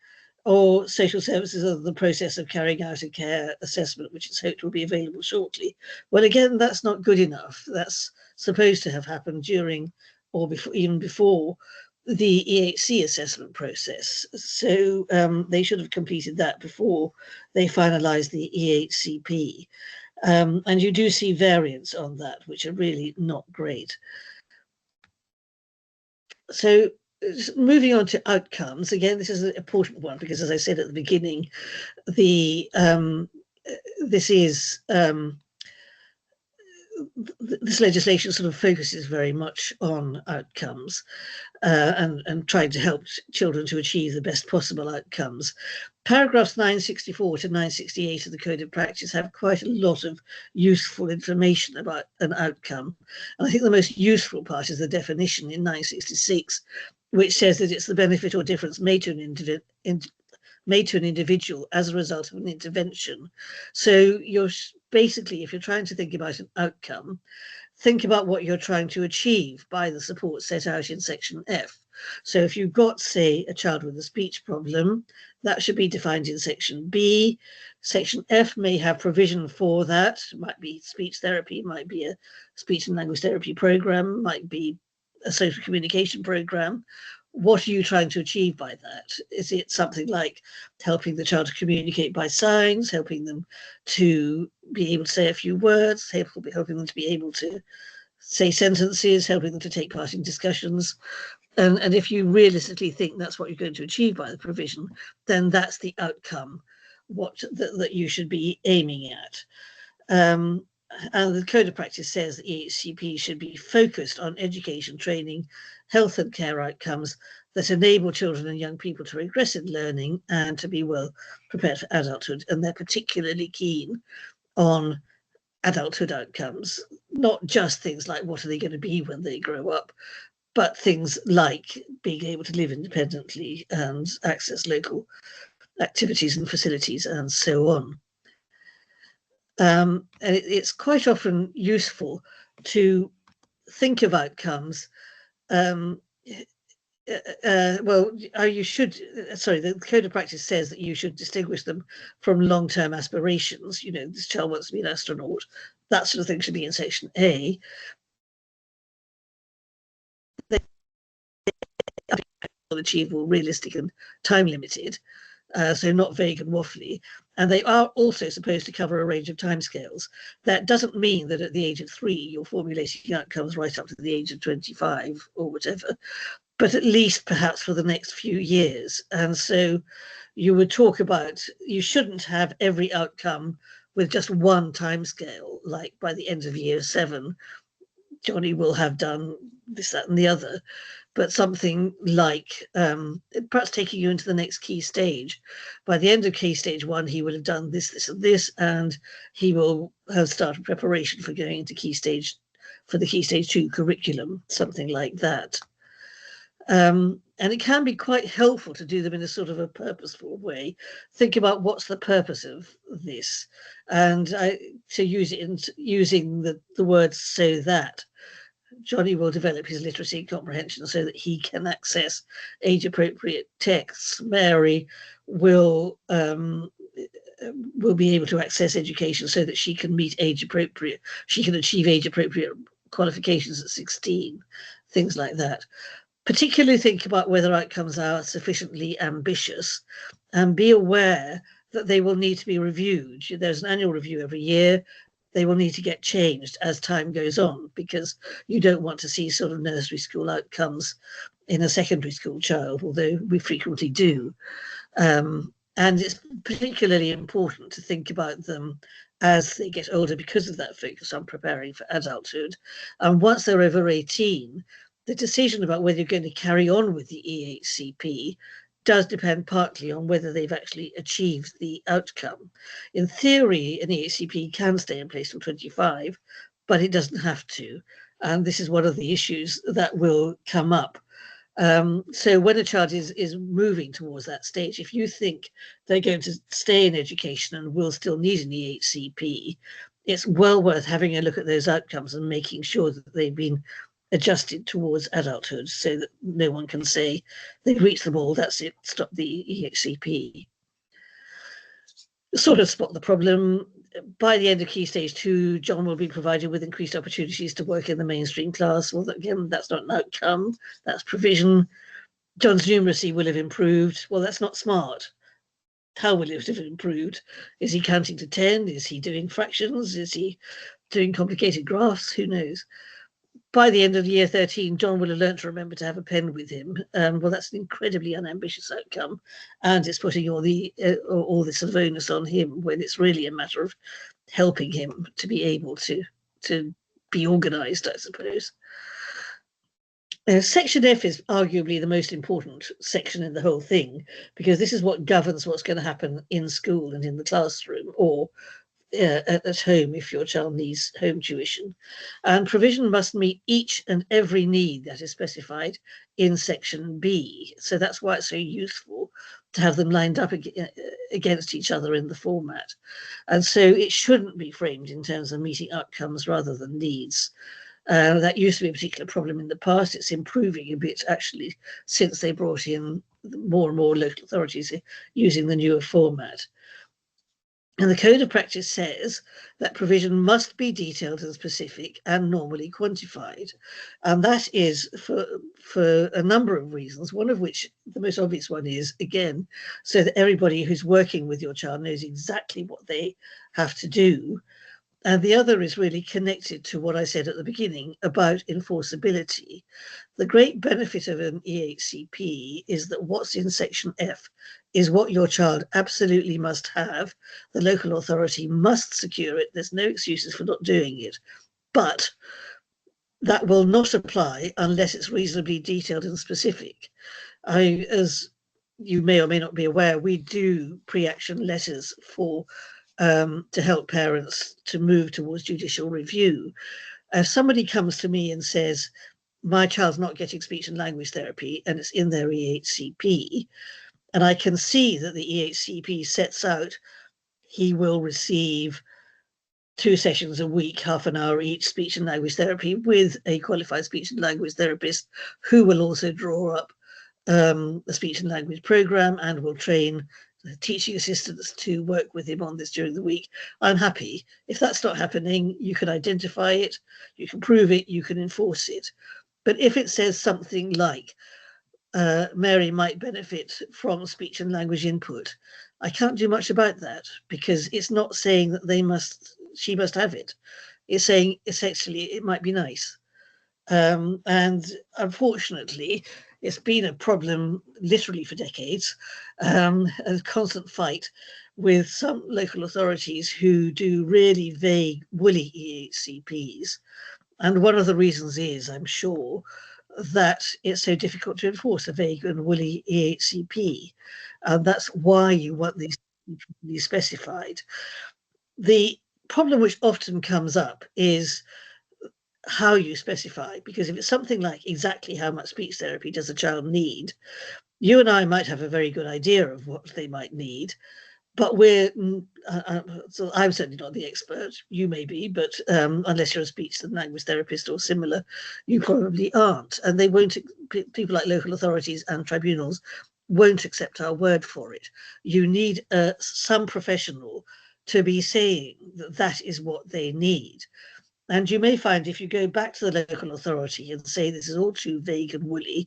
Or social services are in the process of carrying out a care assessment, which is hoped will be available shortly. Well, again, that's not good enough. That's supposed to have happened during or before, even before the EHC assessment process. So they should have completed that before they finalised the EHCP. And you do see variants on that, which are really not great. So moving on to outcomes, again, this is an important one because, as I said at the beginning, this legislation sort of focuses very much on outcomes and trying to help children to achieve the best possible outcomes. Paragraphs 964 to 968 of the Code of Practice have quite a lot of useful information about an outcome. And I think the most useful part is the definition in 966, which says that it's the benefit or difference made to an individual as a result of an intervention. So you're basically, if you're trying to think about an outcome, think about what you're trying to achieve by the support set out in section F. So if you've got, say, a child with a speech problem, that should be defined in section B. Section F may have provision for that. It might be speech therapy, might be a speech and language therapy program, might be a social communication program. What are you trying to achieve by that? Is it something like helping the child to communicate by signs, helping them to be able to say a few words, helping them to be able to say sentences, helping them to take part in discussions? And if you realistically think that's what you're going to achieve by the provision, then that's the outcome that you should be aiming at. And the Code of Practice says that EHCP should be focused on education, training, health and care outcomes that enable children and young people to progress in learning and to be well prepared for adulthood. And they're particularly keen on adulthood outcomes, not just things like what are they going to be when they grow up, but things like being able to live independently and access local activities and facilities and so on. And it's quite often useful to think of outcomes. The Code of Practice says that you should distinguish them from long-term aspirations. You know, this child wants to be an astronaut. That sort of thing should be in section A. They are achievable, realistic, and time limited. So not vague and waffly. And they are also supposed to cover a range of timescales. That doesn't mean that at the age of 3, you're formulating outcomes right up to the age of 25 or whatever, but at least perhaps for the next few years. And so you would talk about, you shouldn't have every outcome with just one timescale, like by the end of year 7, Johnny will have done this, that, and the other. But something like perhaps taking you into the next key stage. By the end of key stage 1, he will have done this, this, and this, and he will have started preparation for going into the key stage 2 curriculum, something like that. And it can be quite helpful to do them in a sort of a purposeful way. Think about what's the purpose of this, and to use it using the words so that Johnny will develop his literacy and comprehension so that he can access age-appropriate texts. Mary will be able to access education so that she can achieve age-appropriate qualifications at 16, things like that. Particularly think about whether outcomes are sufficiently ambitious and be aware that they will need to be reviewed. There's an annual review every year. They will need to get changed as time goes on because you don't want to see sort of nursery school outcomes in a secondary school child, although we frequently do. And it's particularly important to think about them as they get older because of that focus on preparing for adulthood. And once they're over 18, the decision about whether you're going to carry on with the EHCP does depend partly on whether they've actually achieved the outcome. In theory, an EHCP can stay in place till 25, but it doesn't have to. And this is one of the issues that will come up So when a child is moving towards that stage, if you think they're going to stay in education and will still need an EHCP, it's well worth having a look at those outcomes and making sure that they've been adjusted towards adulthood, so that no one can say they've reached the wall, that's it, stop the EHCP. Sort of spot the problem. By the end of Key Stage 2, John will be provided with increased opportunities to work in the mainstream class. Well, again, that's not an outcome, that's provision. John's numeracy will have improved. Well, that's not smart. How will it have improved? Is he counting to 10? Is he doing fractions? Is he doing complicated graphs? Who knows? By the end of year 13, John will have learned to remember to have a pen with him. Well, that's an incredibly unambitious outcome, and it's putting all the sort of onus on him when it's really a matter of helping him to be able to be organised, I suppose. Section F is arguably the most important section in the whole thing, because this is what governs what's going to happen in school and in the classroom, or at home if your child needs home tuition. And provision must meet each and every need that is specified in Section B. So that's why it's so useful to have them lined up against each other in the format. And so it shouldn't be framed in terms of meeting outcomes rather than needs. That used to be a particular problem in the past. It's improving a bit, actually, since they brought in more and more local authorities using the newer format. And the Code of Practice says that provision must be detailed and specific and normally quantified. And that is for a number of reasons, one of which, the most obvious one is, again, so that everybody who's working with your child knows exactly what they have to do. And the other is really connected to what I said at the beginning about enforceability. The great benefit of an EHCP is that what's in Section F is what your child absolutely must have. The local authority must secure it. There's no excuses for not doing it. But that will not apply unless it's reasonably detailed and specific. As you may or may not be aware, we do pre-action letters for to help parents to move towards judicial review. If somebody comes to me and says, my child's not getting speech and language therapy and it's in their EHCP, and I can see that the EHCP sets out he will receive 2 sessions a week, half an hour each, speech and language therapy with a qualified speech and language therapist who will also draw up a speech and language program and will train teaching assistants to work with him on this during the week. I'm happy. If that's not happening, you can identify it, you can prove it, you can enforce it. But if it says something like, Mary might benefit from speech and language input, I can't do much about that, because it's not saying that she must have it. It's saying essentially it might be nice. And unfortunately, it's been a problem literally for decades, a constant fight with some local authorities who do really vague, woolly EHCPs. And one of the reasons is, I'm sure, that it's so difficult to enforce a vague and woolly EHCP. And that's why you want these to be specified. The problem which often comes up is how you specify, because if it's something like exactly how much speech therapy does a child need, you and I might have a very good idea of what they might need, but so I'm certainly not the expert, you may be, but unless you're a speech and language therapist or similar, you probably aren't. And they won't, people like local authorities and tribunals won't accept our word for it. You need some professional to be saying that that is what they need. And you may find if you go back to the local authority and say this is all too vague and woolly,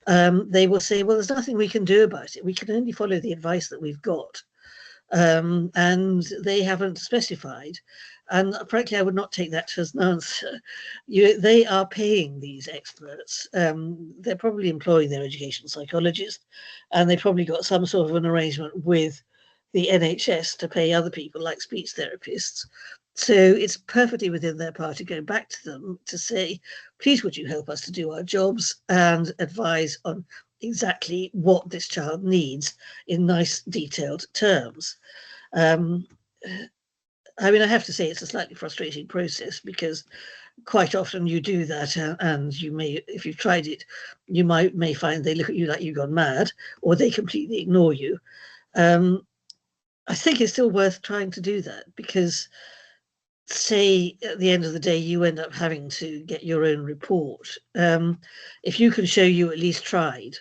they will say, well, there's nothing we can do about it. We can only follow the advice that we've got. And they haven't specified. And frankly, I would not take that as an answer. They are paying these experts. They're probably employing their educational psychologist, and they probably got some sort of an arrangement with the NHS to pay other people like speech therapists. So it's perfectly within their power to go back to them to say, please would you help us to do our jobs and advise on exactly what this child needs in nice detailed terms. I mean, I have to say it's a slightly frustrating process, because quite often you do that, and you may, if you've tried it, you may find they look at you like you've gone mad, or they completely ignore you. I think it's still worth trying to do that, because say at the end of the day you end up having to get your own report. If you can show you at least tried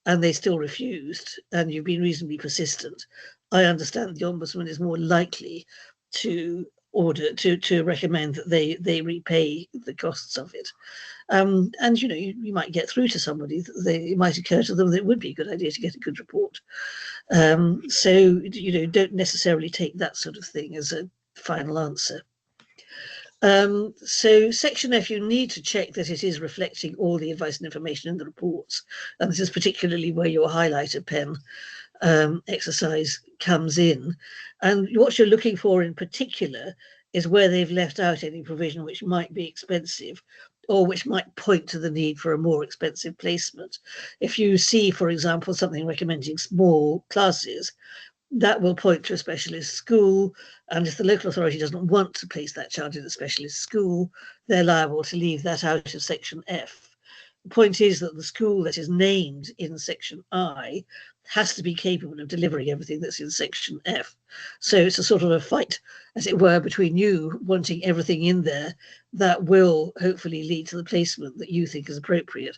and they still refused and you've been reasonably persistent, I understand the Ombudsman is more likely to recommend that they repay the costs of it. And you might get through to somebody. It might occur to them that it would be a good idea to get a good report. So don't necessarily take that sort of thing as a final answer. So section F, you need to check that it is reflecting all the advice and information in the reports. And this is particularly where your highlighter pen exercise comes in. And what you're looking for in particular is where they've left out any provision which might be expensive or which might point to the need for a more expensive placement. If you see, for example, something recommending small classes, that will point to a specialist school, and if the local authority doesn't want to place that child in a specialist school, they're liable to leave that out of section F. The point is that the school that is named in section I has to be capable of delivering everything that's in section F. So it's a sort of a fight, as it were, between you wanting everything in there that will hopefully lead to the placement that you think is appropriate,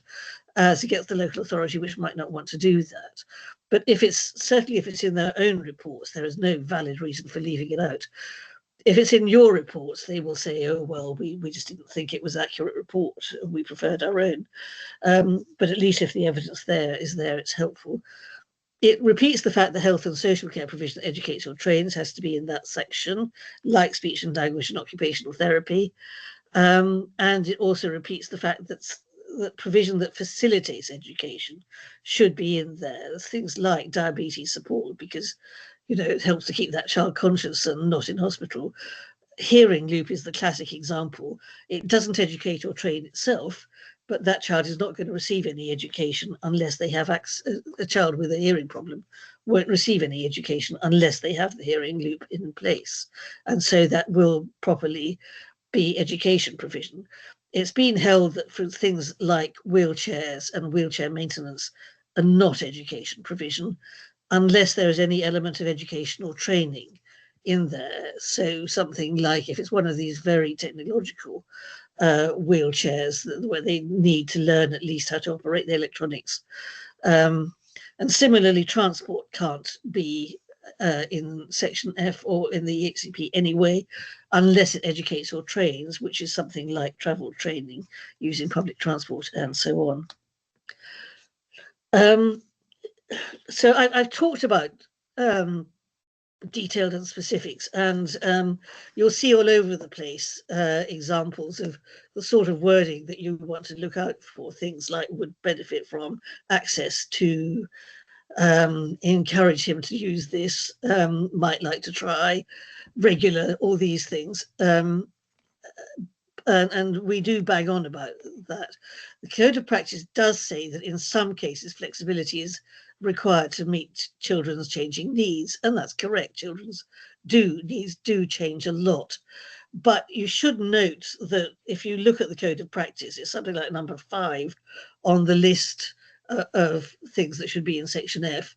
as against the local authority, which might not want to do that. But if it's in their own reports, there is no valid reason for leaving it out. If it's in your reports, they will say, oh, well, we just didn't think it was an accurate report, and we preferred our own. But at least if the evidence is there, it's helpful. It repeats the fact that health and social care provision that educates or trains has to be in that section, like speech and language and occupational therapy. And it also repeats the fact that provision that facilitates education should be in there. Things like diabetes support, because it helps to keep that child conscious and not in hospital. Hearing loop is the classic example. It doesn't educate or train itself, but that child is not going to receive any education unless they have a child with a hearing problem won't receive any education unless they have the hearing loop in place. And so that will properly be education provision. It's been held that for things like wheelchairs and wheelchair maintenance are not education provision unless there is any element of educational training in there. So something like if it's one of these very technological wheelchairs where they need to learn at least how to operate the electronics. And similarly, transport can't be in section F or in the EHCP anyway, unless it educates or trains, which is something like travel training using public transport and so on. So I've talked about detailed and specifics, and you'll see all over the place examples of the sort of wording that you want to look out for. Things like would benefit from access to, encourage him to use this, might like to try, regular, all these things. And we do bang on about that. The Code of Practice does say that in some cases flexibility is required to meet children's changing needs, and that's correct. Children's needs do change a lot. But you should note that if you look at the Code of Practice, it's something like number 5 on the list of things that should be in section F,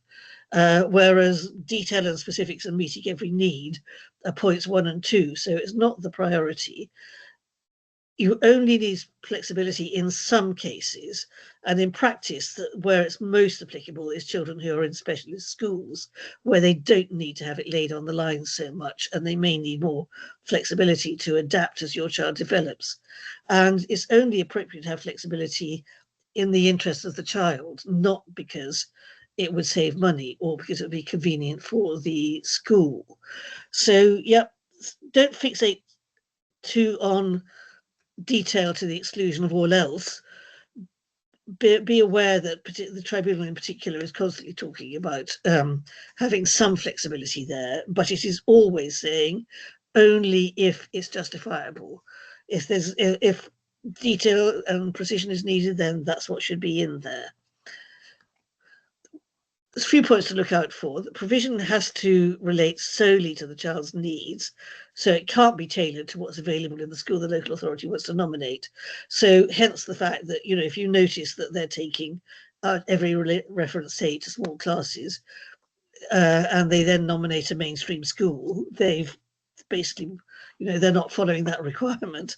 whereas detail and specifics and meeting every need are points 1 and 2. So it's not the priority. You only need flexibility in some cases, and in practice, where it's most applicable is children who are in specialist schools, where they don't need to have it laid on the line so much, and they may need more flexibility to adapt as your child develops. And it's only appropriate to have flexibility in the interest of the child, not because it would save money or because it would be convenient for the school. So, yeah, don't fixate too on detail to the exclusion of all else. Be aware that the tribunal in particular is constantly talking about having some flexibility there, but it is always saying only if it's justifiable. If detail and precision is needed, then that's what should be in there. there's a few points to look out for. The provision has to relate solely to the child's needs, so it can't be tailored to what's available in the school the local authority wants to nominate. So hence the fact that, you know, if you notice that they're taking every reference, say, to small classes, and they then nominate a mainstream school, they've basically, you know, they're not following that requirement.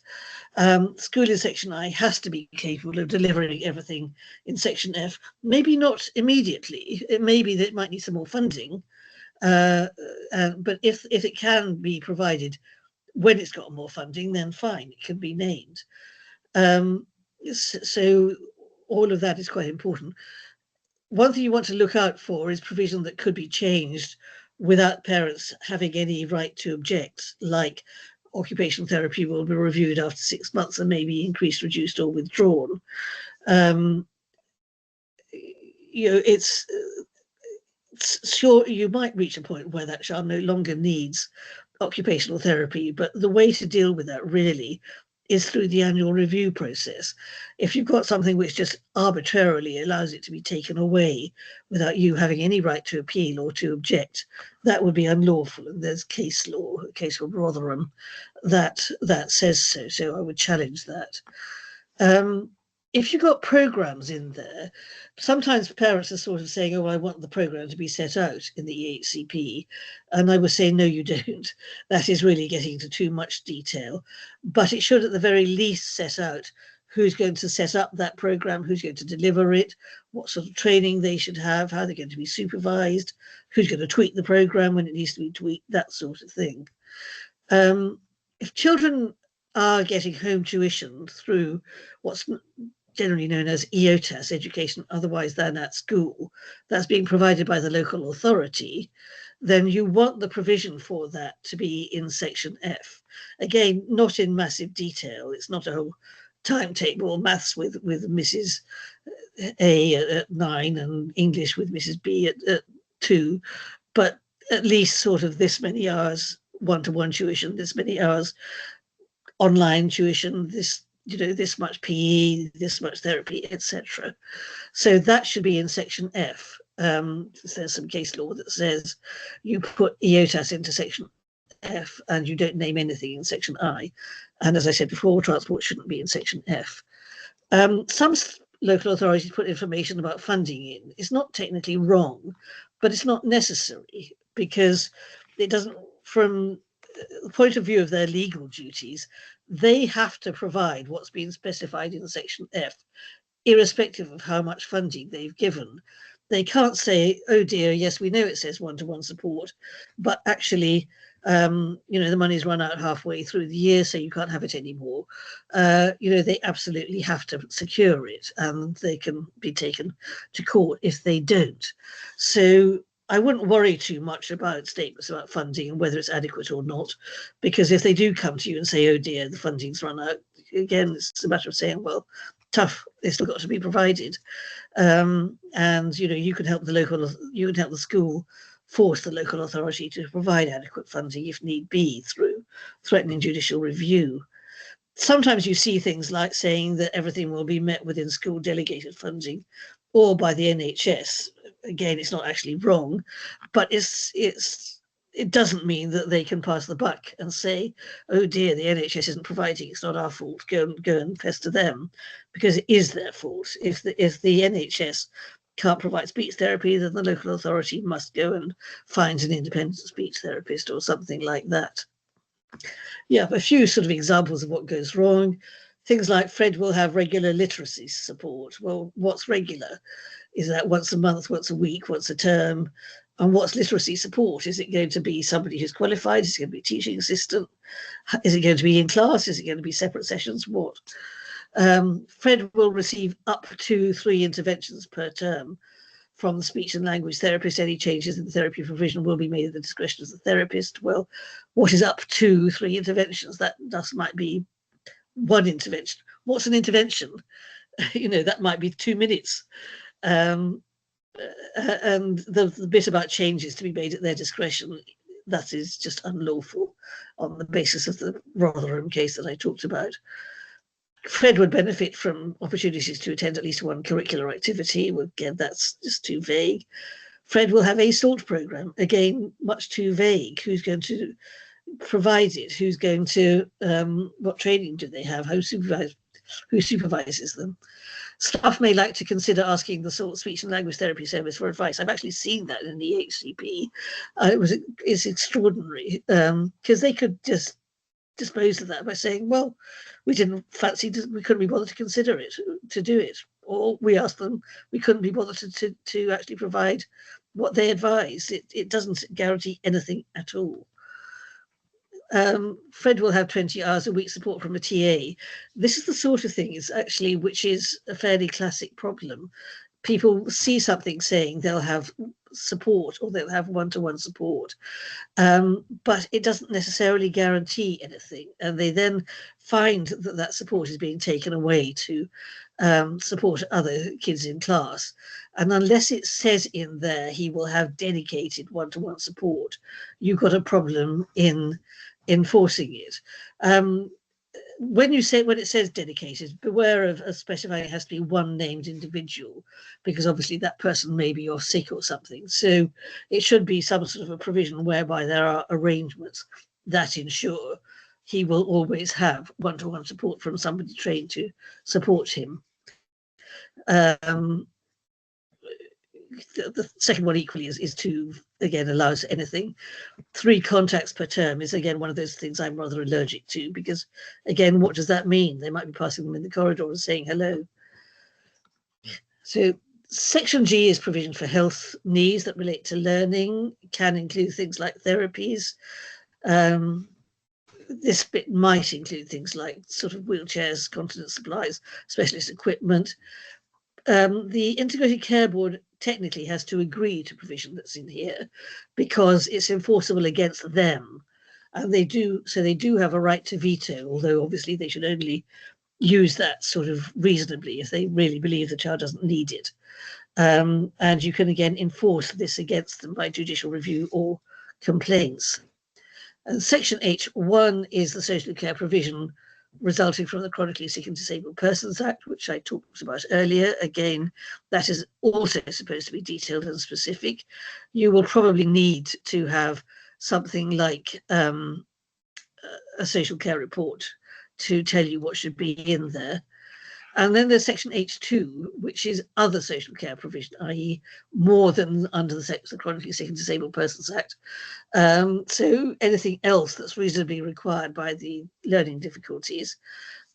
School in Section I has to be capable of delivering everything in Section F. Maybe not immediately. It may be that it might need some more funding, but if it can be provided when it's got more funding, then fine, it can be named. So all of that is quite important. One thing you want to look out for is provision that could be changed without parents having any right to object, like occupational therapy will be reviewed after 6 months and maybe increased, reduced, or withdrawn. You know, it's sure you might reach a point where that child no longer needs occupational therapy, but the way to deal with that really is through the annual review process. If you've got something which just arbitrarily allows it to be taken away without you having any right to appeal or to object, that would be unlawful. And there's case law, a case called Rotherham, that says so. So I would challenge that. If you've got programs in there, sometimes parents are sort of saying, oh, I want the program to be set out in the EHCP. And I would say, no, you don't. That is really getting into too much detail. But it should at the very least set out who's going to set up that program, who's going to deliver it, what sort of training they should have, how they're going to be supervised, who's going to tweak the program when it needs to be tweaked, that sort of thing. If children are getting home tuition through what's generally known as EOTAS, education otherwise than at school, that's being provided by the local authority, then you want the provision for that to be in Section F. Again, not in massive detail. It's not a whole timetable, maths with Mrs. A at 9 and English with Mrs. B at 2, but at least sort of this many hours one-to-one tuition, this many hours online tuition, this, you know, this much PE, this much therapy, etc. So that should be in Section F. There's some case law that says you put EOTAS into Section F and you don't name anything in Section I. And as I said before, transport shouldn't be in Section F. Some local authorities put information about funding in. It's not technically wrong, but it's not necessary because it doesn't, from the point of view of their legal duties, they have to provide what's been specified in Section F, irrespective of how much funding they've given. They can't say, oh dear, yes, we know it says one-to-one support, but actually, you know, the money's run out halfway through the year, so you can't have it anymore. You know, they absolutely have to secure it, and they can be taken to court if they don't. So I wouldn't worry too much about statements about funding and whether it's adequate or not, because if they do come to you and say, oh dear, the funding's run out, again, it's a matter of saying, well, tough, it's still got to be provided. And, you know, you can help the school force the local authority to provide adequate funding if need be through threatening judicial review. Sometimes you see things like saying that everything will be met within school delegated funding or by the NHS. Again, it's not actually wrong, but it doesn't mean that they can pass the buck and say, oh dear, the NHS isn't providing, it's not our fault, go and pester them, because it is their fault. If the NHS can't provide speech therapy, then the local authority must go and find an independent speech therapist or something like that. Yeah, a few sort of examples of what goes wrong. Things like Fred will have regular literacy support. Well, what's regular? Is that once a month, once a week, once a term? And what's literacy support? Is it going to be somebody who's qualified? Is it going to be a teaching assistant? Is it going to be in class? Is it going to be separate sessions? What? Fred will receive up to 3 interventions per term from the speech and language therapist. Any changes in the therapy provision will be made at the discretion of the therapist. Well, what is up to 3 interventions? That just might be 1 intervention. What's an intervention? You know, that might be 2 minutes. And the bit about changes to be made at their discretion, that is just unlawful on the basis of the Rotherham case that I talked about. Fred would benefit from opportunities to attend at least 1 curricular activity. Again, that's just too vague. Fred will have a SALT programme, again, much too vague. Who's going to provide it? Who's going to, what training do they have? Who supervises them? Staff may like to consider asking the SALT Speech and Language Therapy Service for advice. I've actually seen that in the EHCP. It's extraordinary, because they could just dispose of that by saying, well, we didn't fancy, we couldn't be bothered to consider it, to do it. Or we asked them, we couldn't be bothered to actually provide what they advised. It doesn't guarantee anything at all. Fred will have 20 hours a week support from a TA. This is the sort of thing which is a fairly classic problem. People see something saying they'll have support or they'll have one-to-one support, but it doesn't necessarily guarantee anything, and they then find that support is being taken away to support other kids in class. And unless it says in there he will have dedicated one-to-one support, you've got a problem in enforcing it. When it says dedicated, beware of specifying it has to be one named individual, because obviously that person may be off sick or something. So it should be some sort of a provision whereby there are arrangements that ensure he will always have one-to-one support from somebody trained to support him. The second one equally is to, again, allows anything. 3 contacts per term is, again, one of those things I'm rather allergic to, because, again, what does that mean? They might be passing them in the corridor and saying hello. So Section G is provision for health needs that relate to learning, can include things like therapies. This bit might include things like sort of wheelchairs, continence supplies, specialist equipment. The Integrated Care Board technically has to agree to provision that's in here because it's enforceable against them, and they do have a right to veto, although obviously they should only use that sort of reasonably if they really believe the child doesn't need it. And you can again enforce this against them by judicial review or complaints. And Section H1 is the social care provision resulting from the Chronically Sick and Disabled Persons Act, which I talked about earlier. Again, that is also supposed to be detailed and specific. You will probably need to have something like a social care report to tell you what should be in there. And then there's Section H2, which is other social care provision, i.e. more than under the Chronically Sick and Disabled Persons Act. So anything else that's reasonably required by the learning difficulties.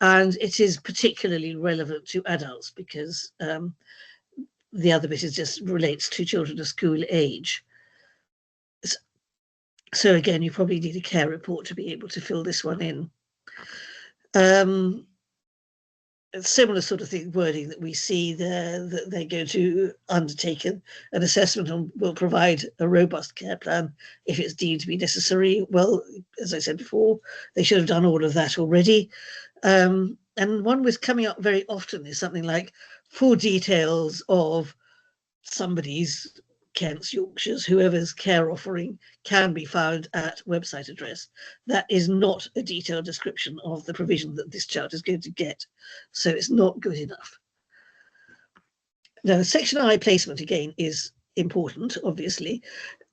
And it is particularly relevant to adults because the other bit just relates to children of school age. So again, you probably need a care report to be able to fill this one in. Similar sort of wording that we see there, that they're going to undertake an assessment and will provide a robust care plan if it's deemed to be necessary. Well, as I said before, they should have done all of that already. And one was coming up very often is something like full details of somebody's, Kent's, Yorkshire's, whoever's care offering can be found at website address. That is not a detailed description of the provision that this child is going to get, so it's not good enough. Now, Section I placement again is important, obviously.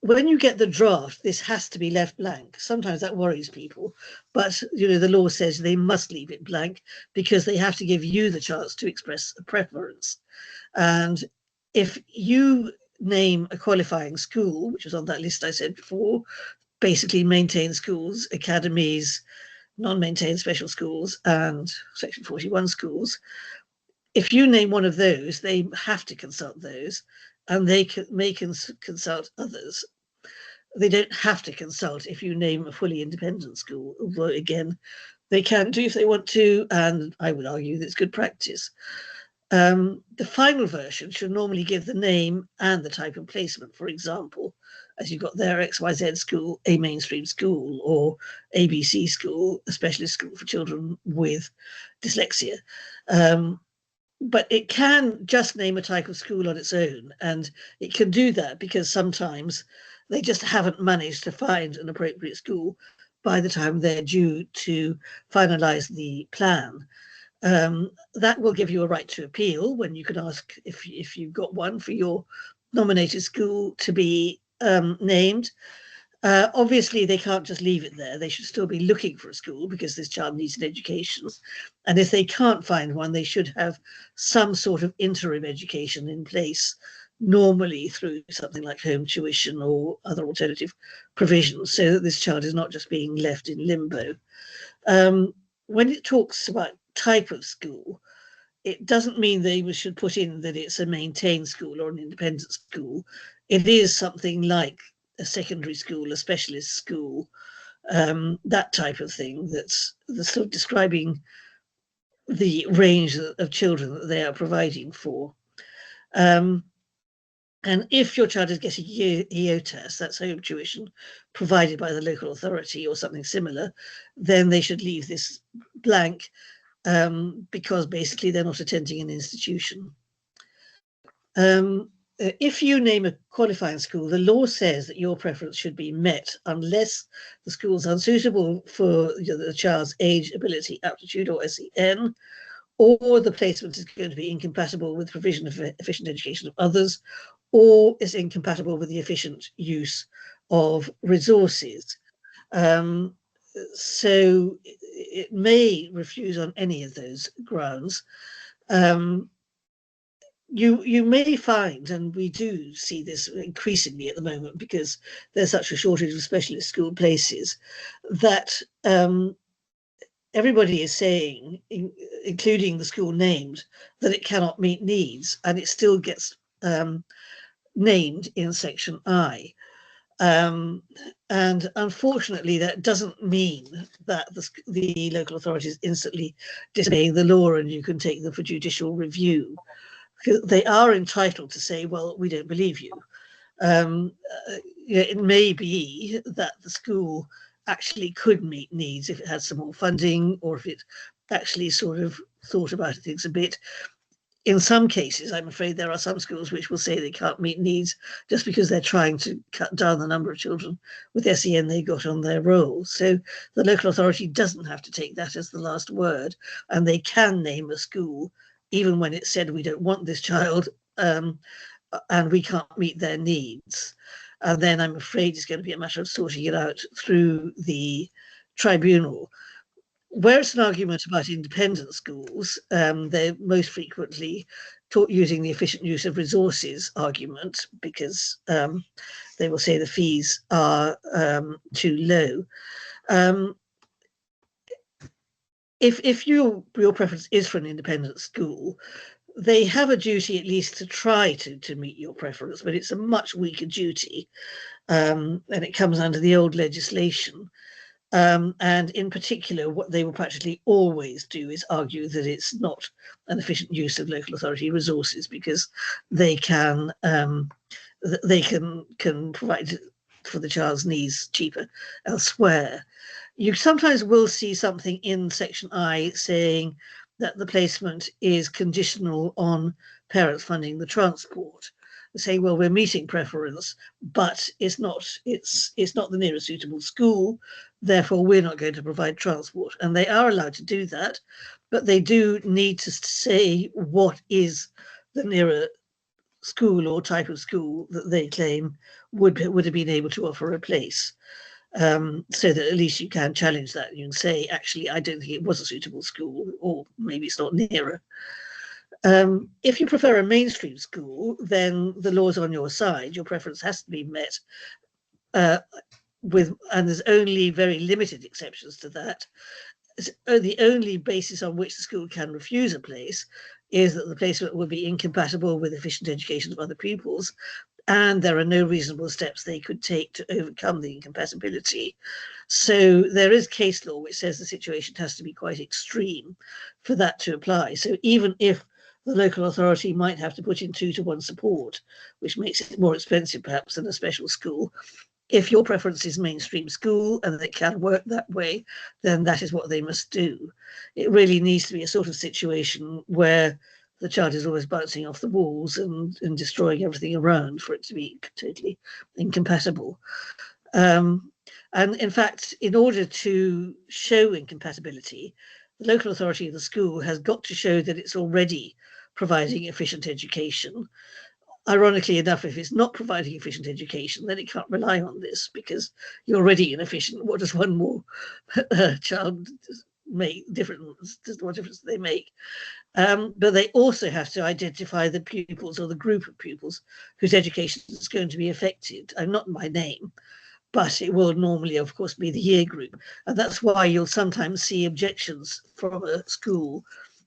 When you get the draft, this has to be left blank. Sometimes that worries people, but the law says they must leave it blank because they have to give you the chance to express a preference. And if you name a qualifying school, which was on that list I said before, basically maintained schools, academies, non-maintained special schools, and Section 41 schools. If you name one of those, they have to consult those, and they may consult others. They don't have to consult if you name a fully independent school, although again, they can do if they want to, and I would argue that's good practice. The final version should normally give the name and the type of placement. For example, as you've got there, XYZ school, a mainstream school, or ABC school, a specialist school for children with dyslexia. But it can just name a type of school on its own, and it can do that because sometimes they just haven't managed to find an appropriate school by the time they're due to finalise the plan. That will give you a right to appeal when you can ask if you've got one for your nominated school to be named. Obviously, they can't just leave it there. They should still be looking for a school because this child needs an education. And if they can't find one, they should have some sort of interim education in place, normally through something like home tuition or other alternative provisions, so that this child is not just being left in limbo. When it talks about type of school, it doesn't mean they should put in that it's a maintained school or an independent school. It is something like a secondary school, a specialist school, that type of thing, that's sort of describing the range of children that they are providing for. And if your child is getting EOTAS, that's home tuition provided by the local authority or something similar, then they should leave this blank, because basically they're not attending an institution. If you name a qualifying school, the law says that your preference should be met unless the school is unsuitable for the child's age, ability, aptitude, or SEN, or the placement is going to be incompatible with provision of efficient education of others, or is incompatible with the efficient use of resources. So it may refuse on any of those grounds. You may find, and we do see this increasingly at the moment because there's such a shortage of specialist school places, that everybody is saying, including the school named, that it cannot meet needs, and it still gets named in section I. And unfortunately, that doesn't mean that the local authority is instantly disobeying the law and you can take them for judicial review. They are entitled to say, well, we don't believe you. It may be that the school actually could meet needs if it had some more funding, or if it actually sort of thought about things a bit. In some cases, I'm afraid there are some schools which will say they can't meet needs just because they're trying to cut down the number of children with SEN they got on their roll. So the local authority doesn't have to take that as the last word, and they can name a school even when it's said we don't want this child and we can't meet their needs. And then I'm afraid it's going to be a matter of sorting it out through the tribunal. Where it's an argument about independent schools, they're most frequently taught using the efficient use of resources argument, because they will say the fees are too low. If your preference is for an independent school, they have a duty at least to try to meet your preference, but it's a much weaker duty, and it comes under the old legislation. And in particular, what they will practically always do is argue that it's not an efficient use of local authority resources, because they can provide for the child's needs cheaper elsewhere. You sometimes will see something in section I saying that the placement is conditional on parents funding the transport. They say, well, we're meeting preference, but it's not the nearest suitable school, therefore we're not going to provide transport. And they are allowed to do that, but they do need to say what is the nearer school or type of school that they claim would have been able to offer a place. So that at least you can challenge that. You can say, actually, I don't think it was a suitable school, or maybe it's not nearer. If you prefer a mainstream school, then the law's on your side. Your preference has to be met, and there's only very limited exceptions to that. The only basis on which the school can refuse a place is that the placement would be incompatible with efficient education of other pupils, and there are no reasonable steps they could take to overcome the incompatibility. So there is case law which says the situation has to be quite extreme for that to apply. So even if the local authority might have to put in 2-to-1 support, which makes it more expensive perhaps than a special school, if your preference is mainstream school and it can work that way, then that is what they must do. It really needs to be a sort of situation where the child is always bouncing off the walls and destroying everything around for it to be totally incompatible. And in fact, in order to show incompatibility, the local authority of the school has got to show that it's already providing efficient education. Ironically enough, if it's not providing efficient education, then it can't rely on this because you're already inefficient. What does one more child make difference? What difference do they make? But they also have to identify the pupils or the group of pupils whose education is going to be affected. Not by name, but it will normally, of course, be the year group. And that's why you'll sometimes see objections from a school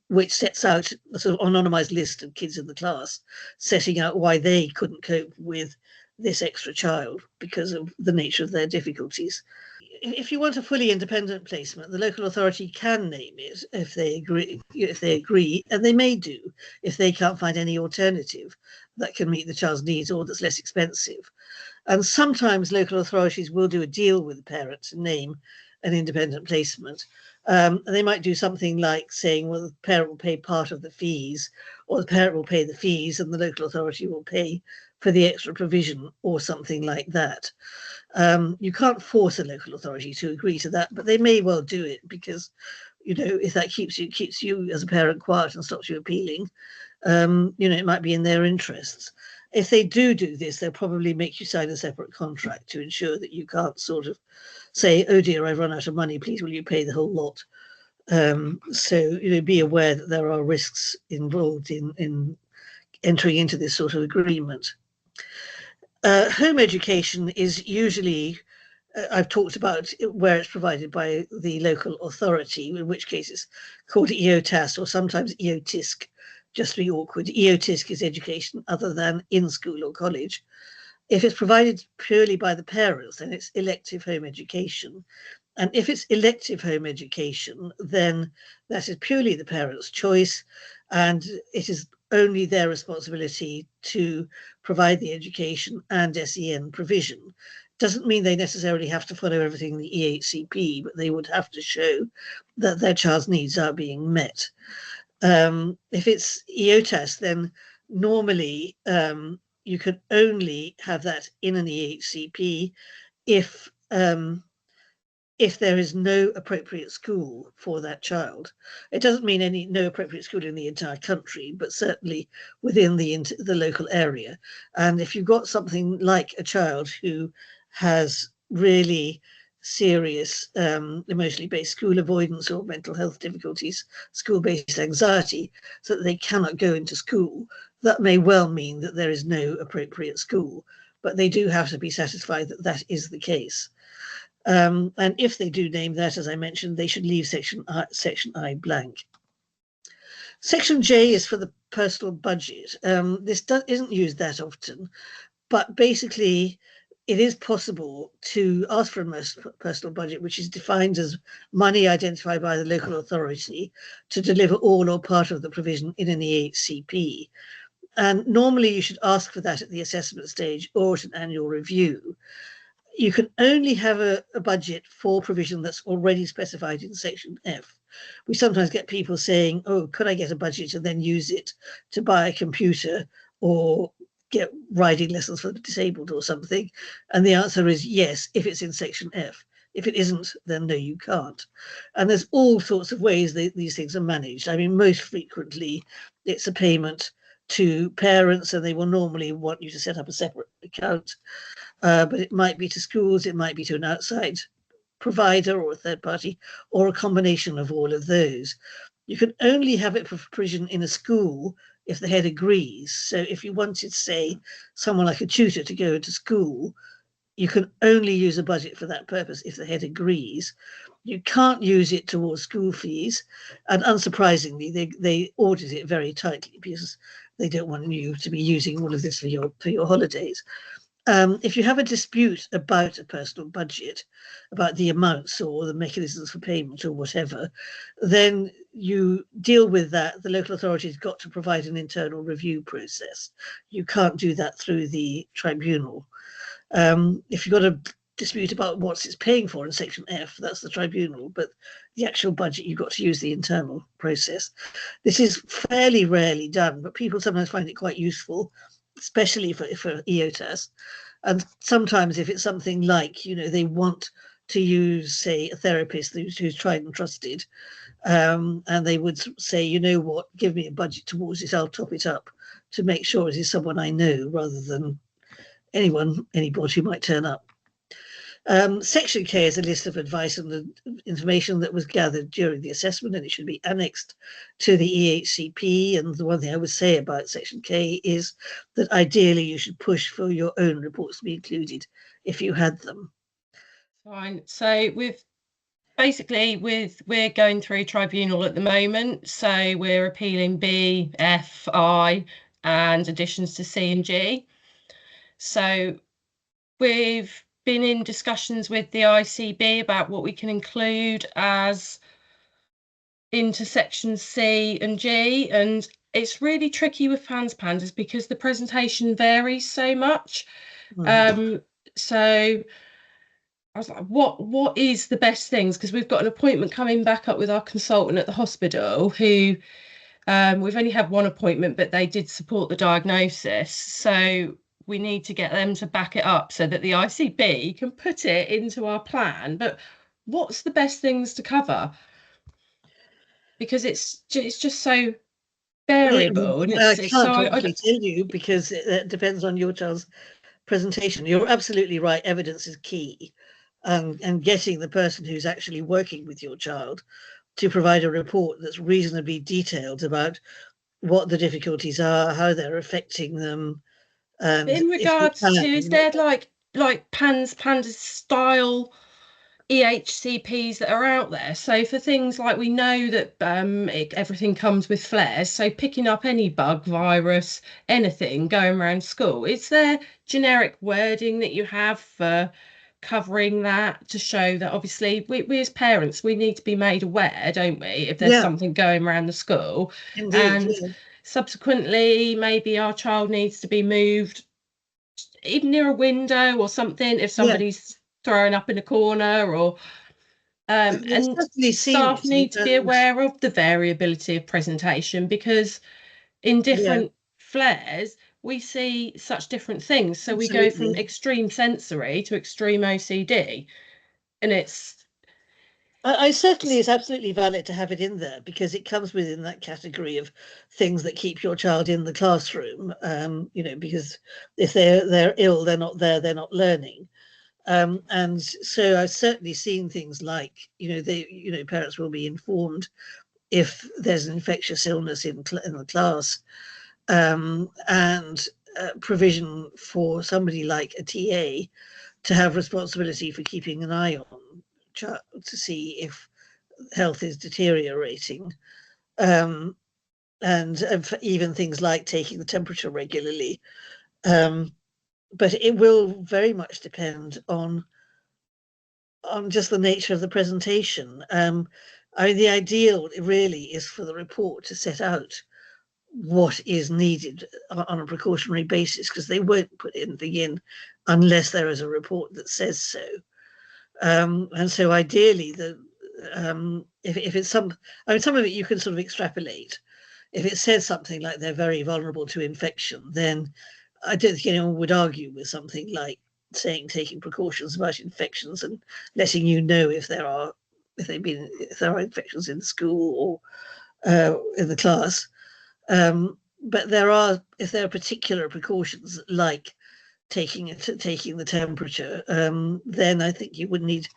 which sets out a sort of anonymized list of kids in the class, setting out why they couldn't cope with this extra child because of the nature of their difficulties. If you want a fully independent placement, the local authority can name it if they agree, and they may do if they can't find any alternative that can meet the child's needs or that's less expensive. And sometimes local authorities will do a deal with the parent to name an independent placement. They might do something like saying, well, the parent will pay part of the fees, or the parent will pay the fees and the local authority will pay for the extra provision, or something like that. You can't force a local authority to agree to that, but they may well do it because, if that keeps you as a parent quiet and stops you appealing, it might be in their interests. If they do this, they'll probably make you sign a separate contract to ensure that you can't sort of say, oh dear, I've run out of money, please will you pay the whole lot? So be aware that there are risks involved in entering into this sort of agreement. Home education is usually, I've talked about where it's provided by the local authority, in which case it's called EOTAS or sometimes EOTISC, just to be awkward. EOTISC is education other than in school or college. If it's provided purely by the parents, then it's elective home education. And if it's elective home education, then that is purely the parents' choice, and it is only their responsibility to provide the education and SEN provision. Doesn't mean they necessarily have to follow everything in the EHCP, but they would have to show that their child's needs are being met. If it's EOTAS, then normally you can only have that in an EHCP if there is no appropriate school for that child. It doesn't mean no appropriate school in the entire country, but certainly within the local area. And if you've got something like a child who has really serious emotionally based school avoidance or mental health difficulties, school-based anxiety, so that they cannot go into school, that may well mean that there is no appropriate school, but they do have to be satisfied that that is the case. And if they do name that, as I mentioned, they should leave section I blank. Section J is for the personal budget. This isn't used that often, but basically it is possible to ask for a personal budget, which is defined as money identified by the local authority to deliver all or part of the provision in an EHCP. And normally you should ask for that at the assessment stage or at an annual review. You can only have a budget for provision that's already specified in section F. We sometimes get people saying, oh, could I get a budget and then use it to buy a computer or get riding lessons for the disabled or something? And the answer is yes, if it's in section F. If it isn't, then no, you can't. And there's all sorts of ways these things are managed. I mean, most frequently, it's a payment to parents, and they will normally want you to set up a separate account. But it might be to schools, it might be to an outside provider or a third party, or a combination of all of those. You can only have it for provision in a school if the head agrees. So if you wanted, say, someone like a tutor to go into school, you can only use a budget for that purpose if the head agrees. You can't use it towards school fees, and unsurprisingly, they audit it very tightly because they don't want you to be using all of this for your holidays. If you have a dispute about a personal budget, about the amounts or the mechanisms for payment or whatever, then you deal with that. The local authority's got to provide an internal review process. You can't do that through the tribunal. If you've got a dispute about what it's paying for in section F, that's the tribunal, but the actual budget, you've got to use the internal process. This is fairly rarely done, but people sometimes find it quite useful, especially for EOTAS. And sometimes if it's something like, they want to use, say, a therapist who's tried and trusted, and they would say, you know what, give me a budget towards it, I'll top it up to make sure it is someone I know rather than anybody who might turn up. Section K is a list of advice and the information that was gathered during the assessment, and it should be annexed to the EHCP. And the one thing I would say about Section K is that ideally you should push for your own reports to be included if you had them. Fine. So we're going through tribunal at the moment, so we're appealing B, F, I, and additions to C and G. So we've been in discussions with the ICB about what we can include as into sections C and G, and it's really tricky with PANDAS because the presentation varies so much. So I was like, what is the best things? Because we've got an appointment coming back up with our consultant at the hospital who we've only had one appointment, but they did support the diagnosis. So we need to get them to back it up so that the ICB can put it into our plan. But what's the best things to cover? Because it's just so variable. And I can't honestly tell you because it depends on your child's presentation. You're absolutely right. Evidence is key. And getting the person who's actually working with your child to provide a report that's reasonably detailed about what the difficulties are, how they're affecting them. And in regards to, is there like PANDAS style EHCPs that are out there? So for things like, we know that everything comes with flares, so picking up any bug, virus, anything going around school, is there generic wording that you have for covering that to show that obviously we as parents, we need to be made aware, don't we, if there's something going around the school? Indeed, and subsequently maybe our child needs to be moved even near a window or something if somebody's throwing up in a corner, or and staff need to be aware of the variability of presentation, because in different flares we see such different things. So we go from extreme sensory to extreme OCD, and it's absolutely valid to have it in there because it comes within that category of things that keep your child in the classroom. Because if they're ill, they're not there, they're not learning. And so I've certainly seen things like, parents will be informed if there's an infectious illness in the class, and provision for somebody like a TA to have responsibility for keeping an eye on child to see if health is deteriorating, and even things like taking the temperature regularly. But it will very much depend on just the nature of the presentation. The ideal really is for the report to set out what is needed on a precautionary basis, because they won't put anything in unless there is a report that says so. And so ideally, if it's some of it you can sort of extrapolate. If it says something like they're very vulnerable to infection, then I don't think anyone would argue with something like saying taking precautions about infections and letting you know if there are infections in the school or in the class. But if there are particular precautions like taking the temperature, then I think you would need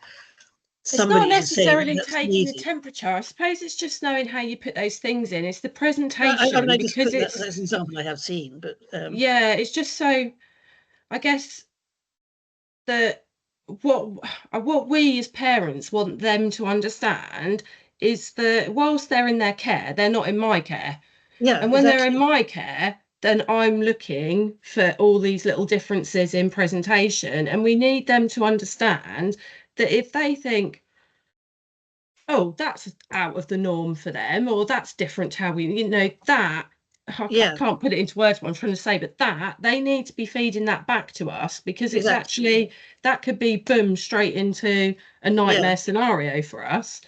somebody. It's not necessarily taking the temperature. I suppose it's just knowing how you put those things in. It's the presentation. That's an example I have seen, but it's just so. I guess that what we as parents want them to understand is that whilst they're in their care, they're not in my care. And when they're in my care, then I'm looking for all these little differences in presentation, and we need them to understand that if they think, oh, that's out of the norm for them, or that's different to how we, that, I can't put it into words what I'm trying to say, but that they need to be feeding that back to us, because it's actually, that could be boom straight into a nightmare scenario for us.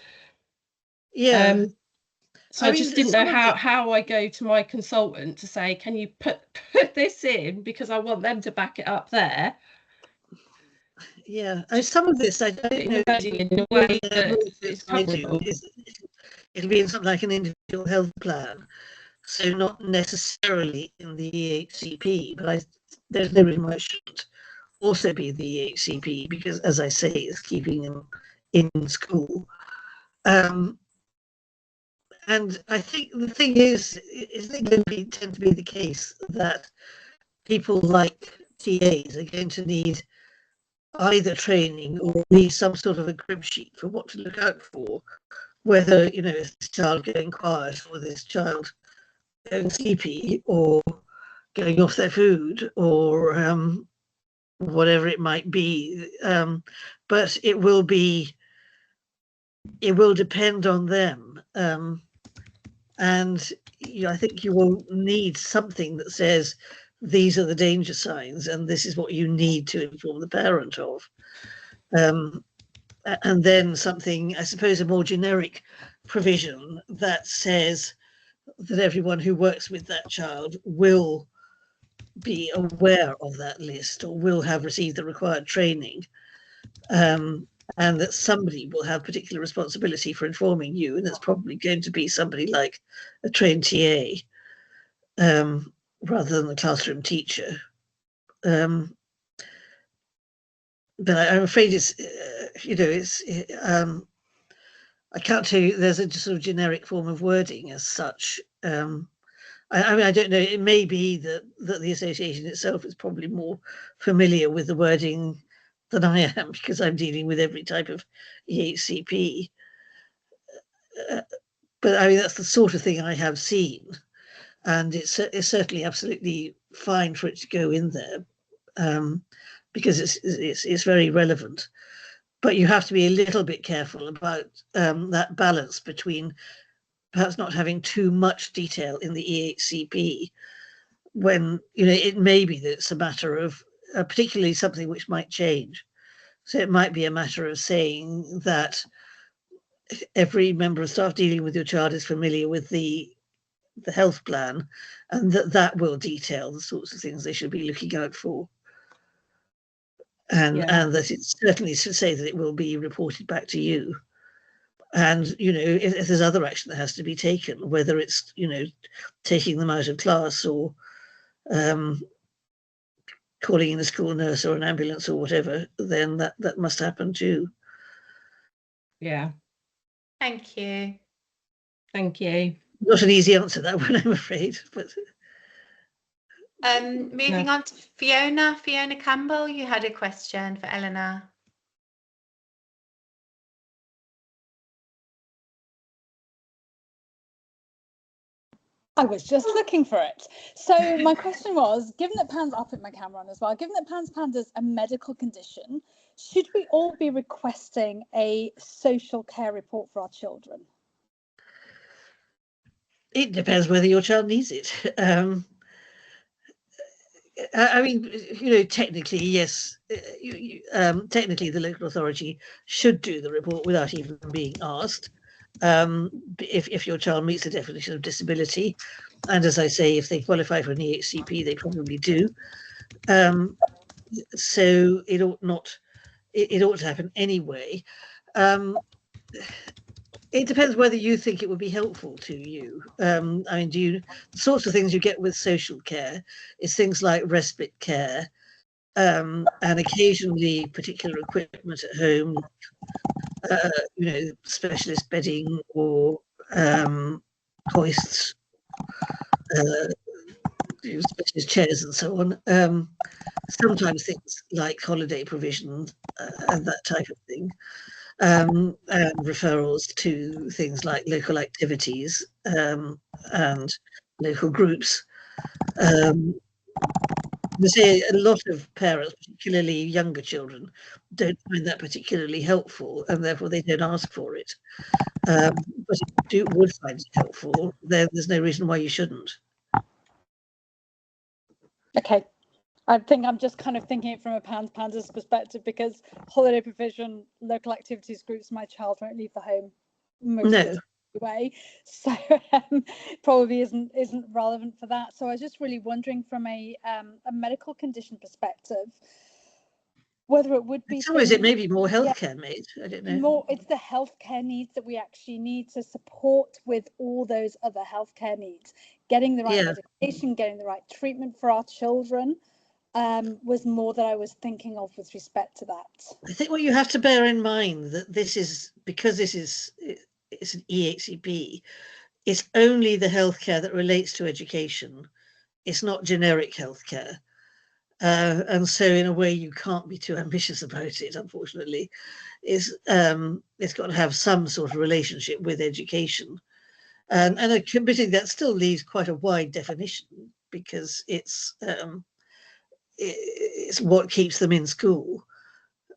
So I just didn't know how I go to my consultant to say, can you put this in, because I want them to back it up there. Some of this I don't know in a way that it's it'll be in something like an individual health plan. So not necessarily in the EHCP, but there's no reason why it shouldn't also be the EHCP, because, as I say, it's keeping them in school. And I think the thing is it going to tend to be the case that people like TAs are going to need either training or need some sort of a crib sheet for what to look out for, whether, you know, is this child going quiet, or this child going sleepy, or going off their food, or whatever it might be. But it will depend on them. And I think you will need something that says these are the danger signs and this is what you need to inform the parent of. And then something, I suppose, a more generic provision that says that everyone who works with that child will be aware of that list or will have received the required training, and that somebody will have particular responsibility for informing you, and it's probably going to be somebody like a trained TA, rather than the classroom teacher. But I'm afraid it's, I can't tell you there's a sort of generic form of wording as such. I mean, I don't know, it may be that the association itself is probably more familiar with the wording than I am, because I'm dealing with every type of EHCP. But I mean, that's the sort of thing I have seen. And it's certainly absolutely fine for it to go in there, because it's very relevant. But you have to be a little bit careful about that balance between perhaps not having too much detail in the EHCP, when, you know, it may be that it's a matter of particularly something which might change. So it might be a matter of saying that every member of staff dealing with your child is familiar with the health plan, and that will detail the sorts of things they should be looking out for. And that it certainly should say that it will be reported back to you. And, you know, if there's other action that has to be taken, whether it's, you know, taking them out of class or calling in a school nurse or an ambulance or whatever, then that must happen too. Yeah. Thank you. Thank you. Not an easy answer, that one, I'm afraid. But moving on to Fiona Campbell, you had a question for Eleanor. I was just looking for it. So my question was, given that I'll put my camera on as well, given that PANDAS a medical condition, should we all be requesting a social care report for our children? It depends whether your child needs it. I mean, you know, technically, yes. Technically, the local authority should do the report without even being asked, if your child meets the definition of disability. And as I say, if they qualify for an EHCP, they probably do. So it ought to happen anyway. It depends whether you think it would be helpful to you. I mean, the sorts of things you get with social care is things like respite care, and occasionally particular equipment at home, you know, specialist bedding or hoists, specialist chairs and so on. Sometimes things like holiday provision and that type of thing. And referrals to things like local activities and local groups. They say a lot of parents, particularly younger children, don't find that particularly helpful, and therefore they don't ask for it. But if you would find it helpful, then there's no reason why you shouldn't. Okay. I think I'm just kind of thinking it from a PANDAS perspective, because holiday provision, local activities groups, my child won't leave the home most of the time anyway, so probably isn't relevant for that. So I was just really wondering from a medical condition perspective, whether it would be. Sometimes it may be more healthcare made. I don't know. More, it's the healthcare needs that we actually need to support with all those other healthcare needs. getting the right Yeah. medication, getting the right treatment for our children, was more that I was thinking of with respect to that. I think what you have to bear in mind that because it's an EHCP, it's only the healthcare that relates to education. It's not generic healthcare. And so in a way you can't be too ambitious about it, unfortunately. It's got to have some sort of relationship with education. And admittedly that still leaves quite a wide definition, because it's what keeps them in school.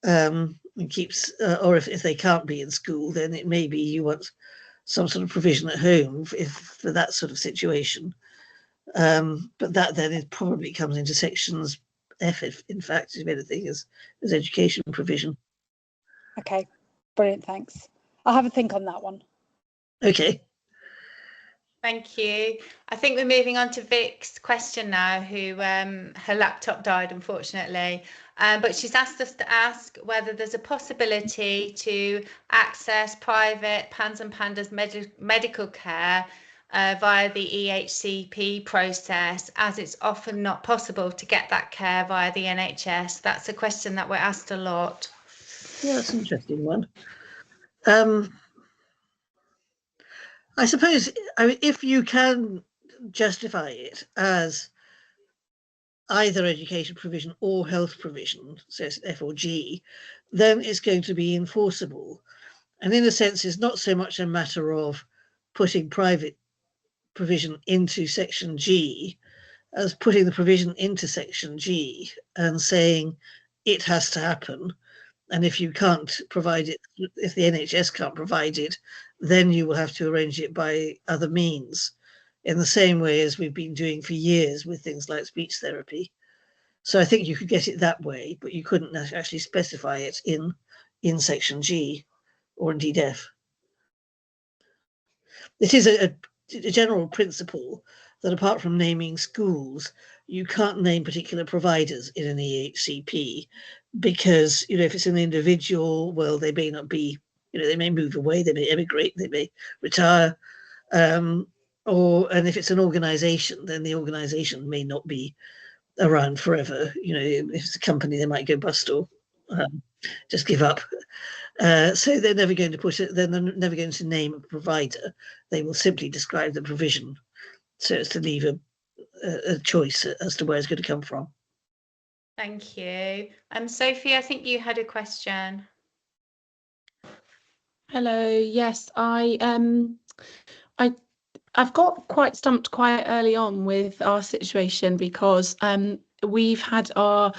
And keeps, or if they can't be in school, then it may be you want some sort of provision at home for that sort of situation. But that then it probably comes into sections F, if in fact, if anything, as education provision. Okay, brilliant, thanks. I'll have a think on that one. Okay. Thank you. I think we're moving on to Vic's question now, who her laptop died, unfortunately. But she's asked us to ask whether there's a possibility to access private PANS and PANDAS medical care via the EHCP process, as it's often not possible to get that care via the NHS. That's a question that we're asked a lot. Yeah, that's an interesting one. I suppose, if you can justify it as either education provision or health provision, so it's F or G, then it's going to be enforceable. And in a sense, it's not so much a matter of putting private provision into section G as putting the provision into section G and saying it has to happen. And if you can't provide it, if the NHS can't provide it, then you will have to arrange it by other means, in the same way as we've been doing for years with things like speech therapy. So I think you could get it that way, but you couldn't actually specify it in section G or indeed F. It is a general principle that apart from naming schools, you can't name particular providers in an EHCP, because, if it's an individual, well, they may not be, they may move away, they may emigrate, they may retire, and if it's an organization, then the organization may not be around forever. If it's a company, they might go bust or just give up. So they're never going to they're never going to name a provider. They will simply describe the provision, so as to leave a choice as to where it's going to come from. Thank you. Sophie, I think you had a question. Hello. Yes, I've got quite stumped quite early on with our situation, because we've had our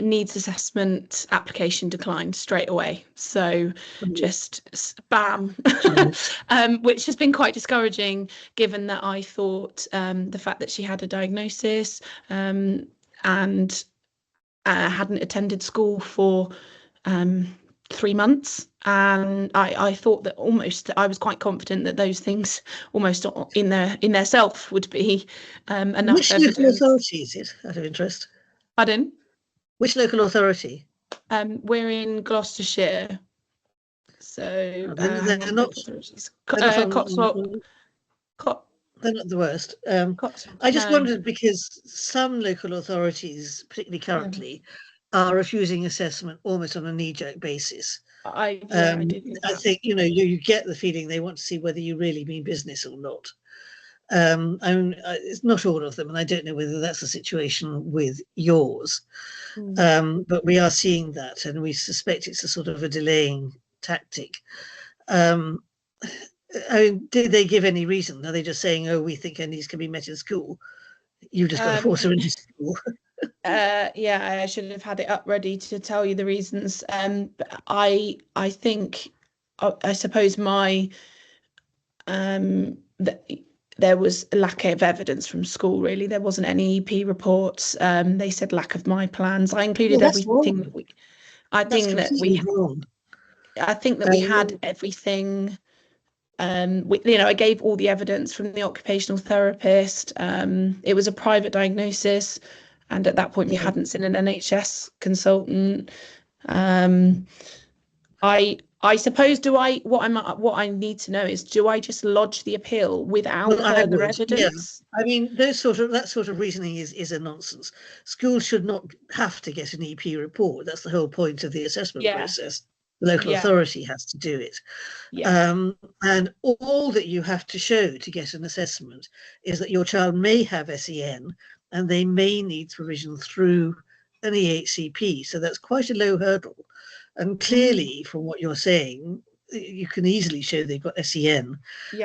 needs assessment application declined straight away. So just spam, which has been quite discouraging, given that I thought the fact that she had a diagnosis and hadn't attended school for 3 months, and I thought that I was quite confident that those things almost in their self would be enough Which evidence. local authority is it, out of interest? Pardon? Which local authority? We're in Gloucestershire, so they're not Cotswold. They're not the worst. I just wondered, because some local authorities, particularly currently, are refusing assessment almost on a knee-jerk basis. I did. I think you get the feeling they want to see whether you really mean business or not. It's not all of them, and I don't know whether that's the situation with yours. But we are seeing that, and we suspect it's a sort of a delaying tactic. Did they give any reason? Are they just saying, "Oh, we think her needs can be met in school"? You've just got to force her into school. Yeah, I should have had it up ready to tell you the reasons. But I think, I suppose there was a lack of evidence from school. Really, there wasn't any EP reports. They said lack of my plans. I included everything that we. I think that we had everything. I gave all the evidence from the occupational therapist. It was a private diagnosis, and at that point we hadn't seen an NHS consultant. I I suppose, what I need to know is, do I just lodge the appeal without Well, I further would, evidence? I mean, that sort of reasoning is a nonsense. Schools should not have to get an EP report. That's the whole point of the assessment process. The local authority has to do it. And all that you have to show to get an assessment is that your child may have SEN and they may need provision through an EHCP. So that's quite a low hurdle. And clearly, from what you're saying, you can easily show they've got SEN.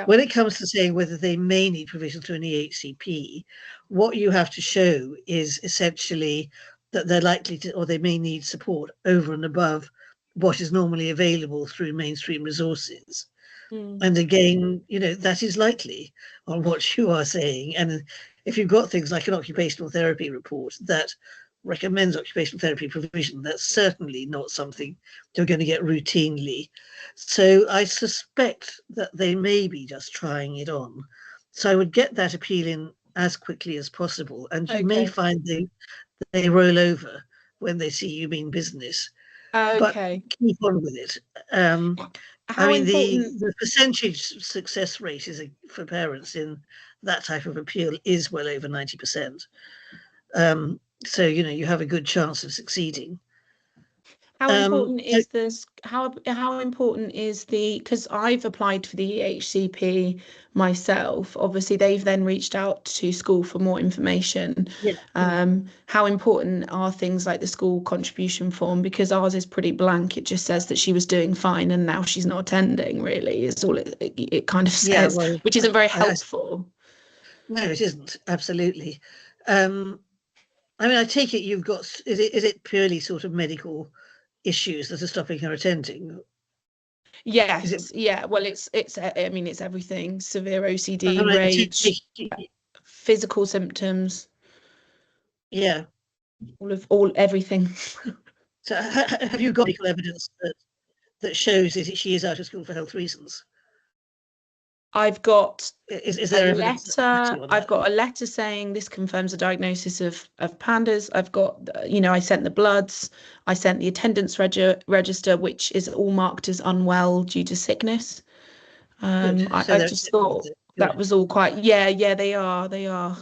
When it comes to saying whether they may need provision through an EHCP, what you have to show is essentially that they're likely to, or they may need support over and above what is normally available through mainstream resources. And again, that is likely on what you are saying. And if you've got things like an occupational therapy report that recommends occupational therapy provision, that's certainly not something you're going to get routinely. So I suspect that they may be just trying it on. So I would get that appeal in as quickly as possible, and you may find they roll over when they see you mean business. But keep on with it. I mean, the percentage success rate for parents in that type of appeal is well over 90%. So you have a good chance of succeeding. How important is this? How important is because I've applied for the EHCP myself. Obviously, they've then reached out to school for more information. How important are things like the school contribution form? Because ours is pretty blank. It just says that she was doing fine and now she's not attending. Really, is all it kind of says, which isn't very helpful. No, it isn't. Absolutely. I mean, I take it you've got, is it purely sort of medical issues that are stopping her attending? Yes, well, it's I mean, it's everything: severe OCD, rage, physical symptoms. Everything. So have you got medical evidence that shows that she is out of school for health reasons? I've got is there a letter. I've got a letter saying this confirms a diagnosis of PANDAS. I've got, I sent the bloods. I sent the attendance register, which is all marked as unwell due to sickness. I just thought that was all quite. Yeah, they are.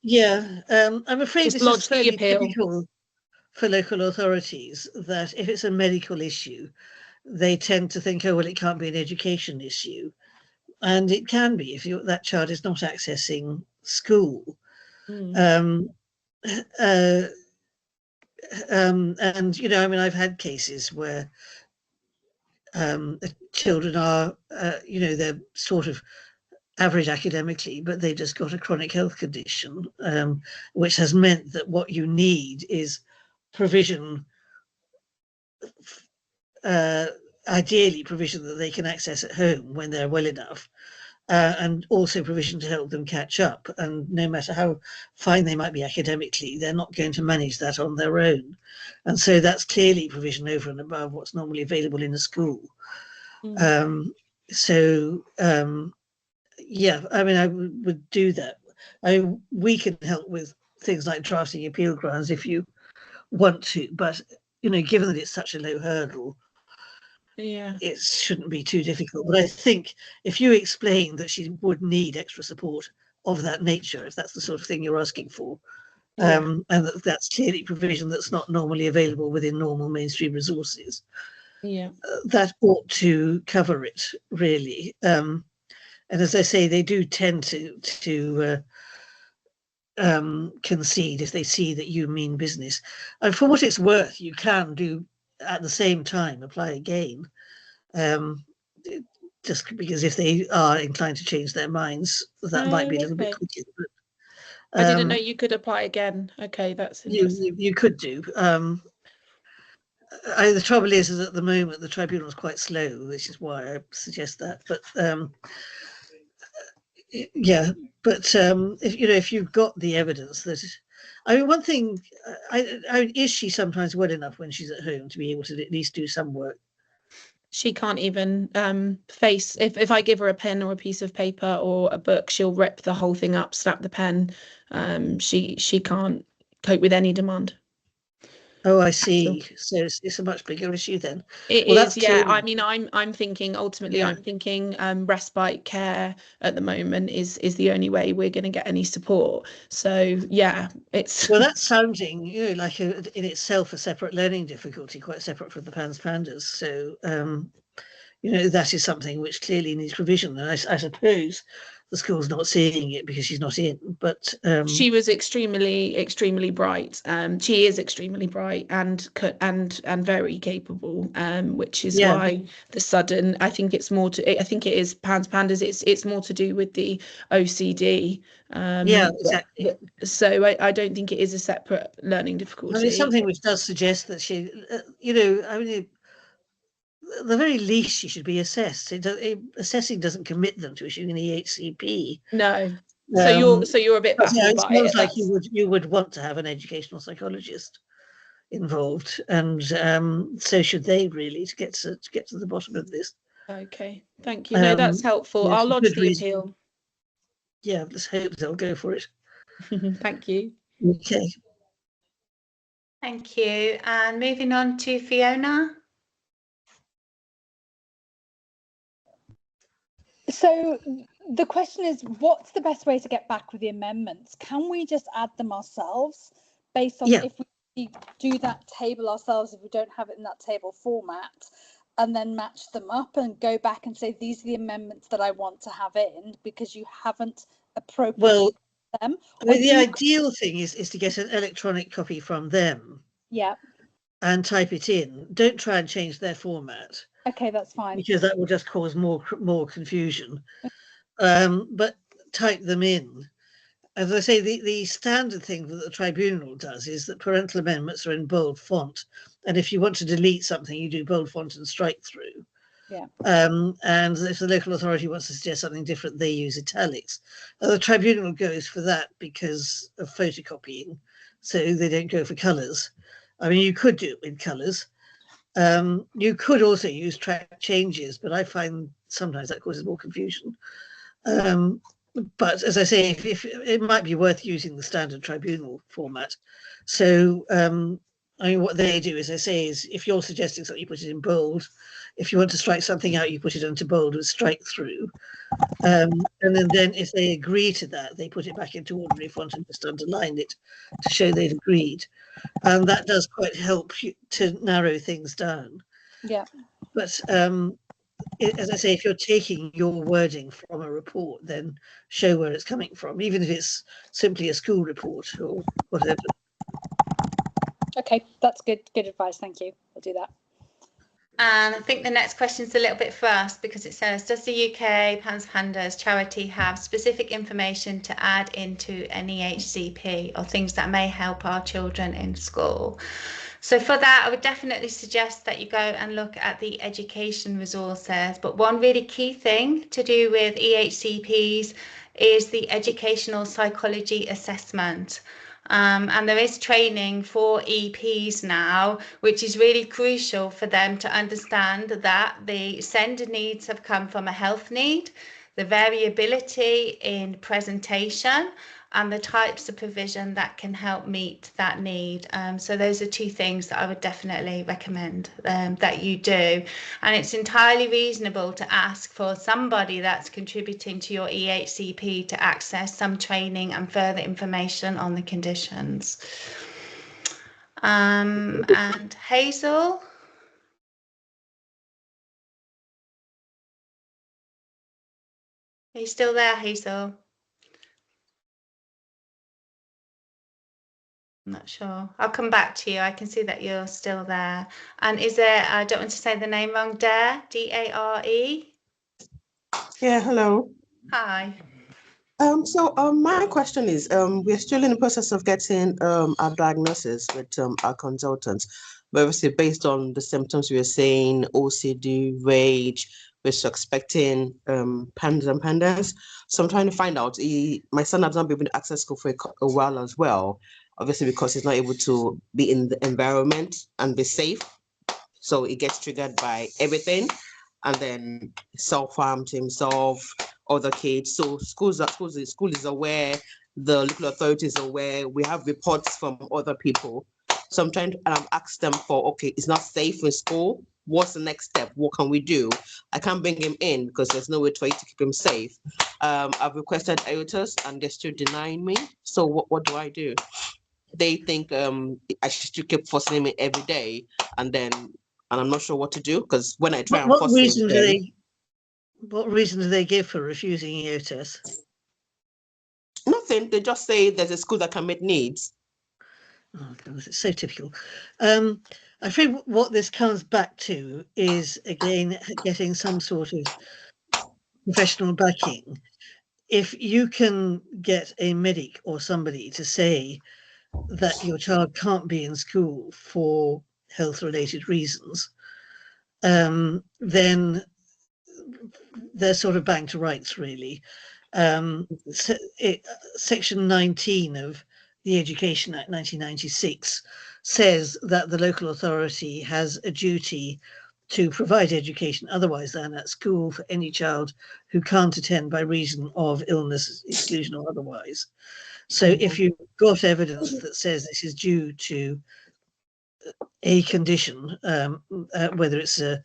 Yeah, I'm afraid just this is fairly typical for local authorities, that if it's a medical issue, they tend to think, oh, well, it can't be an education issue. And it can be if that child is not accessing school. And I mean, I've had cases where children are, they're sort of average academically, but they've just got a chronic health condition, which has meant that what you need is provision, ideally provision that they can access at home when they're well enough, and also provision to help them catch up. And no matter how fine they might be academically, they're not going to manage that on their own. And so that's clearly provision over and above what's normally available in a school. Yeah, I mean, I would do that. We can help with things like drafting appeal grounds if you want to, but given that it's such a low hurdle, it shouldn't be too difficult. But I think if you explain that she would need extra support of that nature, if that's the sort of thing you're asking for, and that's clearly provision that's not normally available within normal mainstream resources, that ought to cover it, really. And as I say, they do tend to concede if they see that you mean business. And for what it's worth, you can do at the same time apply again, just because if they are inclined to change their minds, that might be a little bit quicker. But, I didn't know you could apply again. Okay, that's interesting. You could do. The trouble is at the moment the tribunal is quite slow, which is why I suggest that. But if you've got the evidence that, I mean, one thing, is she sometimes well enough when she's at home to be able to at least do some work? She can't even face, if I give her a pen or a piece of paper or a book, she'll rip the whole thing up, snap the pen. She can't cope with any demand. Oh, I see. So it's a much bigger issue then. It Well, is, that's yeah. clearly, I mean, I'm thinking ultimately, yeah. I'm thinking respite care at the moment is the only way we're going to get any support. So yeah, it's Well, that's sounding, like in itself a separate learning difficulty, quite separate from the PANDAS. So, that is something which clearly needs provision. And I suppose the school's not seeing it because she's not in. But she was extremely bright. She is extremely bright and very capable. Which is why the sudden. I think it's more to. I think it is PANDAS. It's more to do with the OCD. yeah, exactly. So I don't think it is a separate learning difficulty. I mean, it's something which does suggest that she, I mean, at the very least, she should be assessed. Assessing doesn't commit them to issuing an EHCP. No. So you're a bit baffled by it. It sounds it. like you would want to have an educational psychologist involved, and so should they really to get to the bottom of this. Okay, thank you. No, that's helpful. I'll lodge the appeal. Yeah, let's hope they'll go for it. Thank you. Okay. Thank you. And moving on to Fiona. So the question is, what's the best way to get back with the amendments? Can we just add them ourselves based on if we do that table ourselves, if we don't have it in that table format, and then match them up and go back and say, these are the amendments that I want to have in because you haven't appropriated them? I mean, the ideal thing is to get an electronic copy from them. Yeah. And type it in. Don't try and change their format. Okay, that's fine. Because that will just cause more confusion. But type them in. As I say, the standard thing that the tribunal does is that parental amendments are in bold font. And if you want to delete something, you do bold font and strike through. Yeah. And if the local authority wants to suggest something different, they use italics. The tribunal goes for that because of photocopying, so they don't go for colours. I mean, you could do it with colours. You could also use track changes, but I find sometimes that causes more confusion. But as I say, if it might be worth using the standard tribunal format. So, I mean, what they do, as I say, is if you're suggesting something, you put it in bold. If you want to strike something out, you put it into bold with strike through. And then if they agree to that, they put it back into ordinary font and just underline it to show they've agreed. And that does quite help you to narrow things down. Yeah. But as I say, if you're taking your wording from a report, then show where it's coming from, even if it's simply a school report or whatever. Okay, that's good advice. Thank you. I'll do that. And I think the next question is a little bit for us because it says, does the UK PANDAS charity have specific information to add into an EHCP or things that may help our children in school? So for that, I would definitely suggest that you go and look at the education resources. But one really key thing to do with EHCPs is the educational psychology assessment. And there is training for EPs now, which is really crucial for them to understand that the SEND needs have come from a health need, the variability in presentation, and the types of provision that can help meet that need. So those are two things that I would definitely recommend that you do. And it's entirely reasonable to ask for somebody that's contributing to your EHCP to access some training and further information on the conditions. And Hazel? Are you still there, Hazel? I'm not sure. I'll come back to you. I can see that you're still there. And is there, I don't want to say the name wrong, Dare, D-A-R-E? Yeah, hello. Hi. So my question is, we're still in the process of getting our diagnosis with our consultants, but obviously based on the symptoms we were saying, OCD, rage, we're suspecting PANDAS and PANDAS. So I'm trying to find out. My son has not been able to access school for a while as well, obviously because he's not able to be in the environment and be safe. So it gets triggered by everything, and then self-harm to himself, other kids. So school is aware, the local authorities are aware. We have reports from other people. So I'm trying to, and I've asked them for, okay, it's not safe in school. What's the next step? What can we do? I can't bring him in because there's no way for you to keep him safe. I've requested IOTAS and they're still denying me. So what do I do? They think I should keep forcing him in every day, and I'm not sure what to do, because when I try and force him, what reason do they give for refusing EOTS? Nothing. They just say there's a school that can meet needs. Oh, God, it's so typical. I'm afraid what this comes back to is, again, getting some sort of professional backing. If you can get a medic or somebody to say that your child can't be in school for health-related reasons, then they're sort of bang to rights, really. Section 19 of the Education Act 1996 says that the local authority has a duty to provide education otherwise than at school for any child who can't attend by reason of illness, exclusion, or otherwise. So if you've got evidence that says this is due to a condition, whether it's a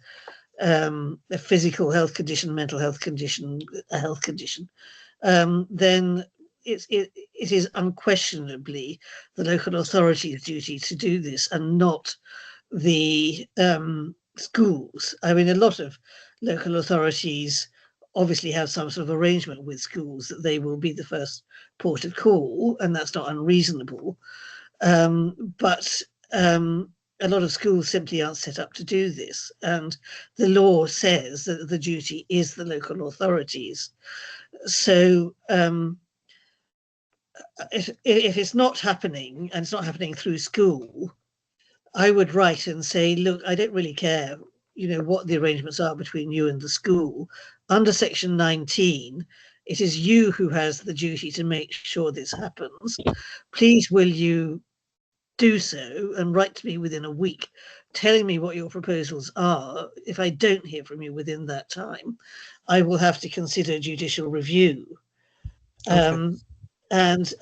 physical health condition, mental health condition, a health condition, then it is unquestionably the local authority's duty to do this, and not the schools. I mean, a lot of local authorities obviously have some sort of arrangement with schools that they will be the first port of call, and that's not unreasonable. But a lot of schools simply aren't set up to do this, and the law says that the duty is the local authorities. So if it's not happening, and it's not happening through school, I would write and say, look, I don't really care, what the arrangements are between you and the school. Under Section 19, it is you who has the duty to make sure this happens. Please, will you do so and write to me within a week telling me what your proposals are. If I don't hear from you within that time, I will have to consider judicial review. Okay. And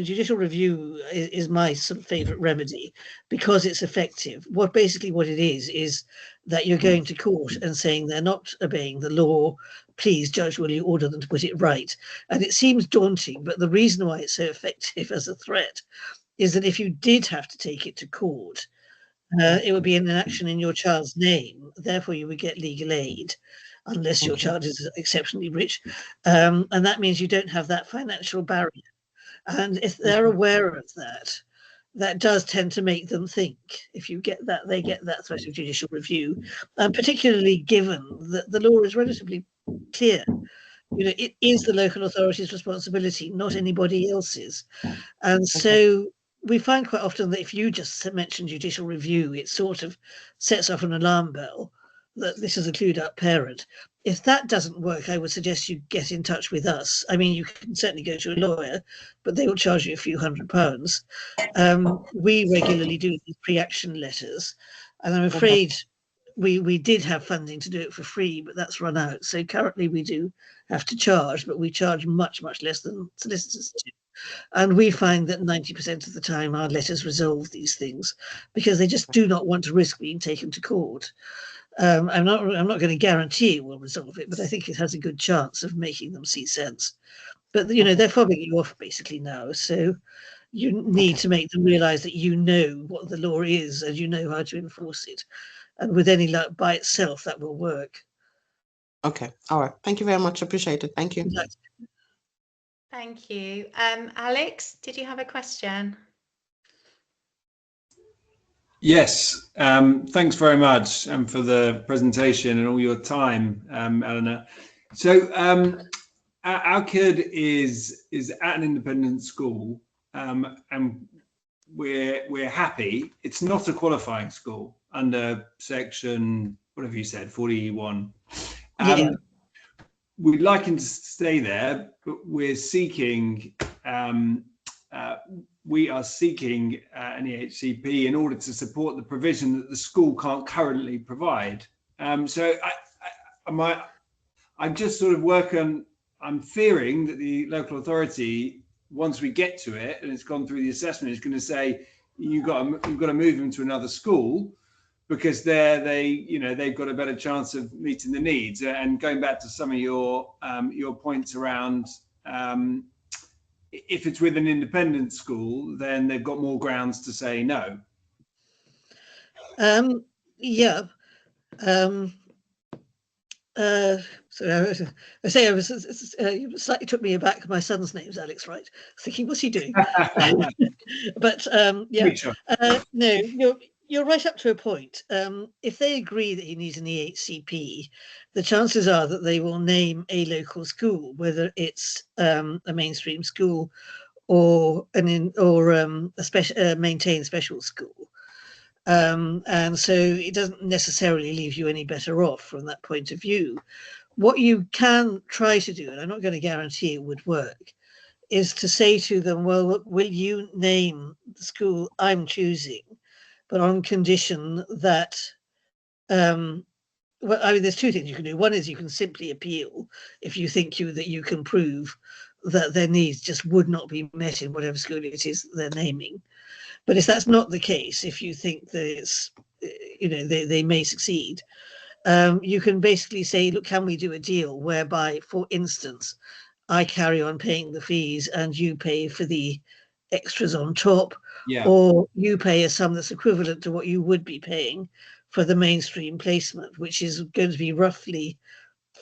judicial review is my sort of favourite remedy, because it's effective. Basically what it is that you're going to court and saying they're not obeying the law. Please, judge, will you order them to put it right? And it seems daunting, but the reason why it's so effective as a threat is that if you did have to take it to court, it would be an action in your child's name. Therefore, you would get legal aid, unless your child is exceptionally rich. And that means you don't have that financial barrier. And if they're aware of that, that does tend to make them think. If you get that, they get that threat of judicial review, particularly given that the law is relatively clear. It is the local authority's responsibility, not anybody else's. And so we find quite often that if you just mention judicial review, it sort of sets off an alarm bell that this is a clued up parent. If that doesn't work, I would suggest you get in touch with us. I mean, you can certainly go to a lawyer, but they will charge you a few £100. We regularly do these pre-action letters, and I'm afraid we did have funding to do it for free, but that's run out. So currently we do have to charge, but we charge much, much less than solicitors do. And we find that 90% of the time our letters resolve these things, because they just do not want to risk being taken to court. I'm not going to guarantee it will resolve it, but I think it has a good chance of making them see sense. But they're fobbing you off basically now, so you need to make them realise that you know what the law is and you know how to enforce it. And with any luck, by itself, that will work. Okay, all right. Thank you very much. Appreciate it. Thank you. Thank you. Alex, did you have a question? Yes, thanks very much for the presentation and all your time, Eleanor. So our kid is at an independent school, and we're happy. It's not a qualifying school under section, whatever you said, 41. Yeah. We'd like him to stay there, but we're seeking we are seeking an EHCP in order to support the provision that the school can't currently provide. So I just sort of work on, I'm fearing that the local authority, once we get to it and it's gone through the assessment, is going to say, you've got to move them to another school, because they've got a better chance of meeting the needs. And going back to some of your points around, if it's with an independent school, then they've got more grounds to say no. Yeah. So I say I was slightly took me aback. My son's name's Alex Wright. Thinking, what's he doing? But yeah, Sure. no, you're right up to a point. If they agree that he needs an EHCP, the chances are that they will name a local school, whether it's a mainstream school or a special maintained special school. And so it doesn't necessarily leave you any better off from that point of view. What you can try to do, and I'm not going to guarantee it would work, is to say to them, well, look, will you name the school I'm choosing, but on condition that, well, I mean, there's two things you can do. One is you can simply appeal if you think that you can prove that their needs just would not be met in whatever school it is they're naming. But if that's not the case, if you think that it's, they may succeed, you can basically say, look, can we do a deal whereby, for instance, I carry on paying the fees and you pay for the extras on top, or you pay a sum that's equivalent to what you would be paying for the mainstream placement, which is going to be roughly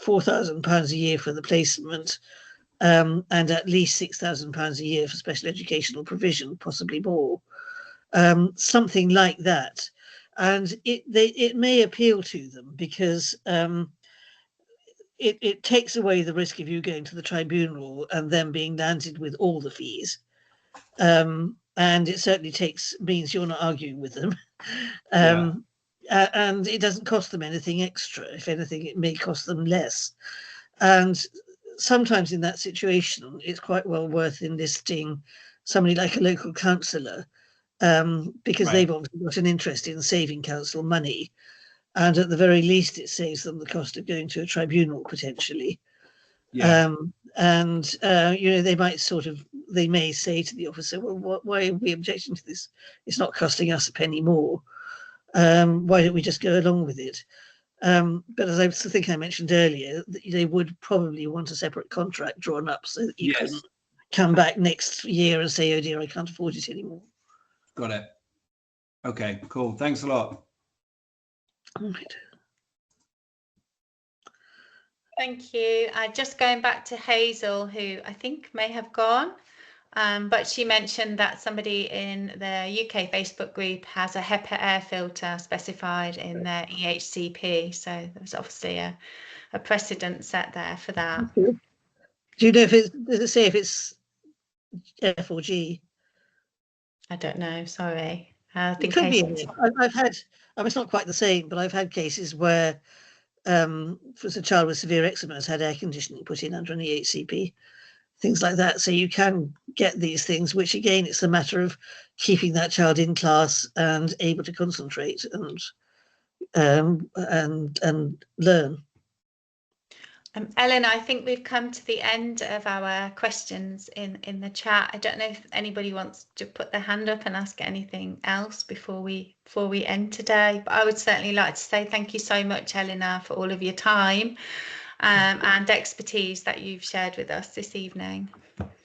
£4,000 a year for the placement, and at least £6,000 a year for special educational provision, possibly more. Something like that, and it may appeal to them because it takes away the risk of you going to the tribunal and them being landed with all the fees, and it certainly means you're not arguing with them, and it doesn't cost them anything extra. If anything, it may cost them less, and sometimes in that situation it's quite well worth enlisting somebody like a local councillor, because they've obviously got an interest in saving council money, and at the very least it saves them the cost of going to a tribunal potentially. They may say to the officer, well, why are we objecting to this? It's not costing us a penny more. Why don't we just go along with it? But as I think I mentioned earlier, they would probably want a separate contract drawn up so that you can come back next year and say, oh dear, I can't afford it anymore. Got it. Okay, cool. Thanks a lot. All right. Thank you. Just going back to Hazel, who I think may have gone, but she mentioned that somebody in the UK Facebook group has a HEPA air filter specified in their EHCP. So there's obviously a precedent set there for that. Do you know does it say if it's F or G? I don't know, sorry. I think it could be. I've had, it's not quite the same, but I've had cases where for a child with severe eczema has had air conditioning put in under an EHCP, things like that. So you can get these things, which again, it's a matter of keeping that child in class and able to concentrate and learn. Eleanor, I think we've come to the end of our questions in the chat. I don't know if anybody wants to put their hand up and ask anything else before we end today, but I would certainly like to say thank you so much, Eleanor, for all of your time and expertise that you've shared with us this evening.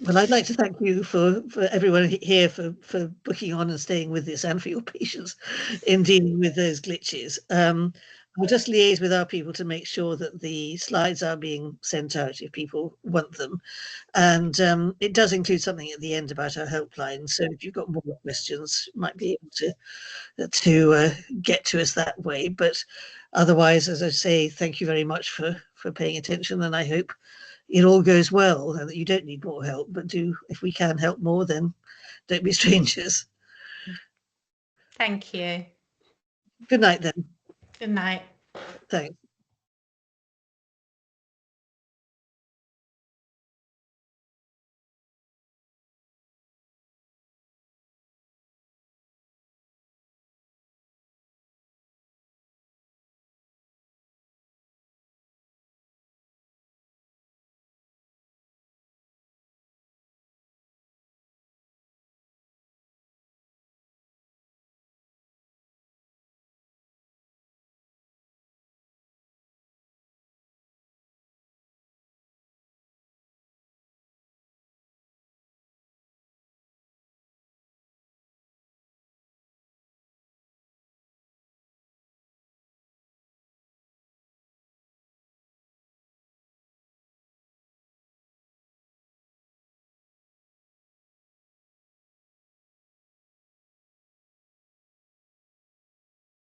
Well, I'd like to thank you for everyone here for booking on and staying with this, and for your patience in dealing with those glitches. We'll just liaise with our people to make sure that the slides are being sent out if people want them. And it does include something at the end about our helpline. So if you've got more questions, you might be able to get to us that way. But otherwise, as I say, thank you very much for paying attention. And I hope it all goes well and that you don't need more help. But if we can help more, then don't be strangers. Thank you. Good night then. Good night. Thanks.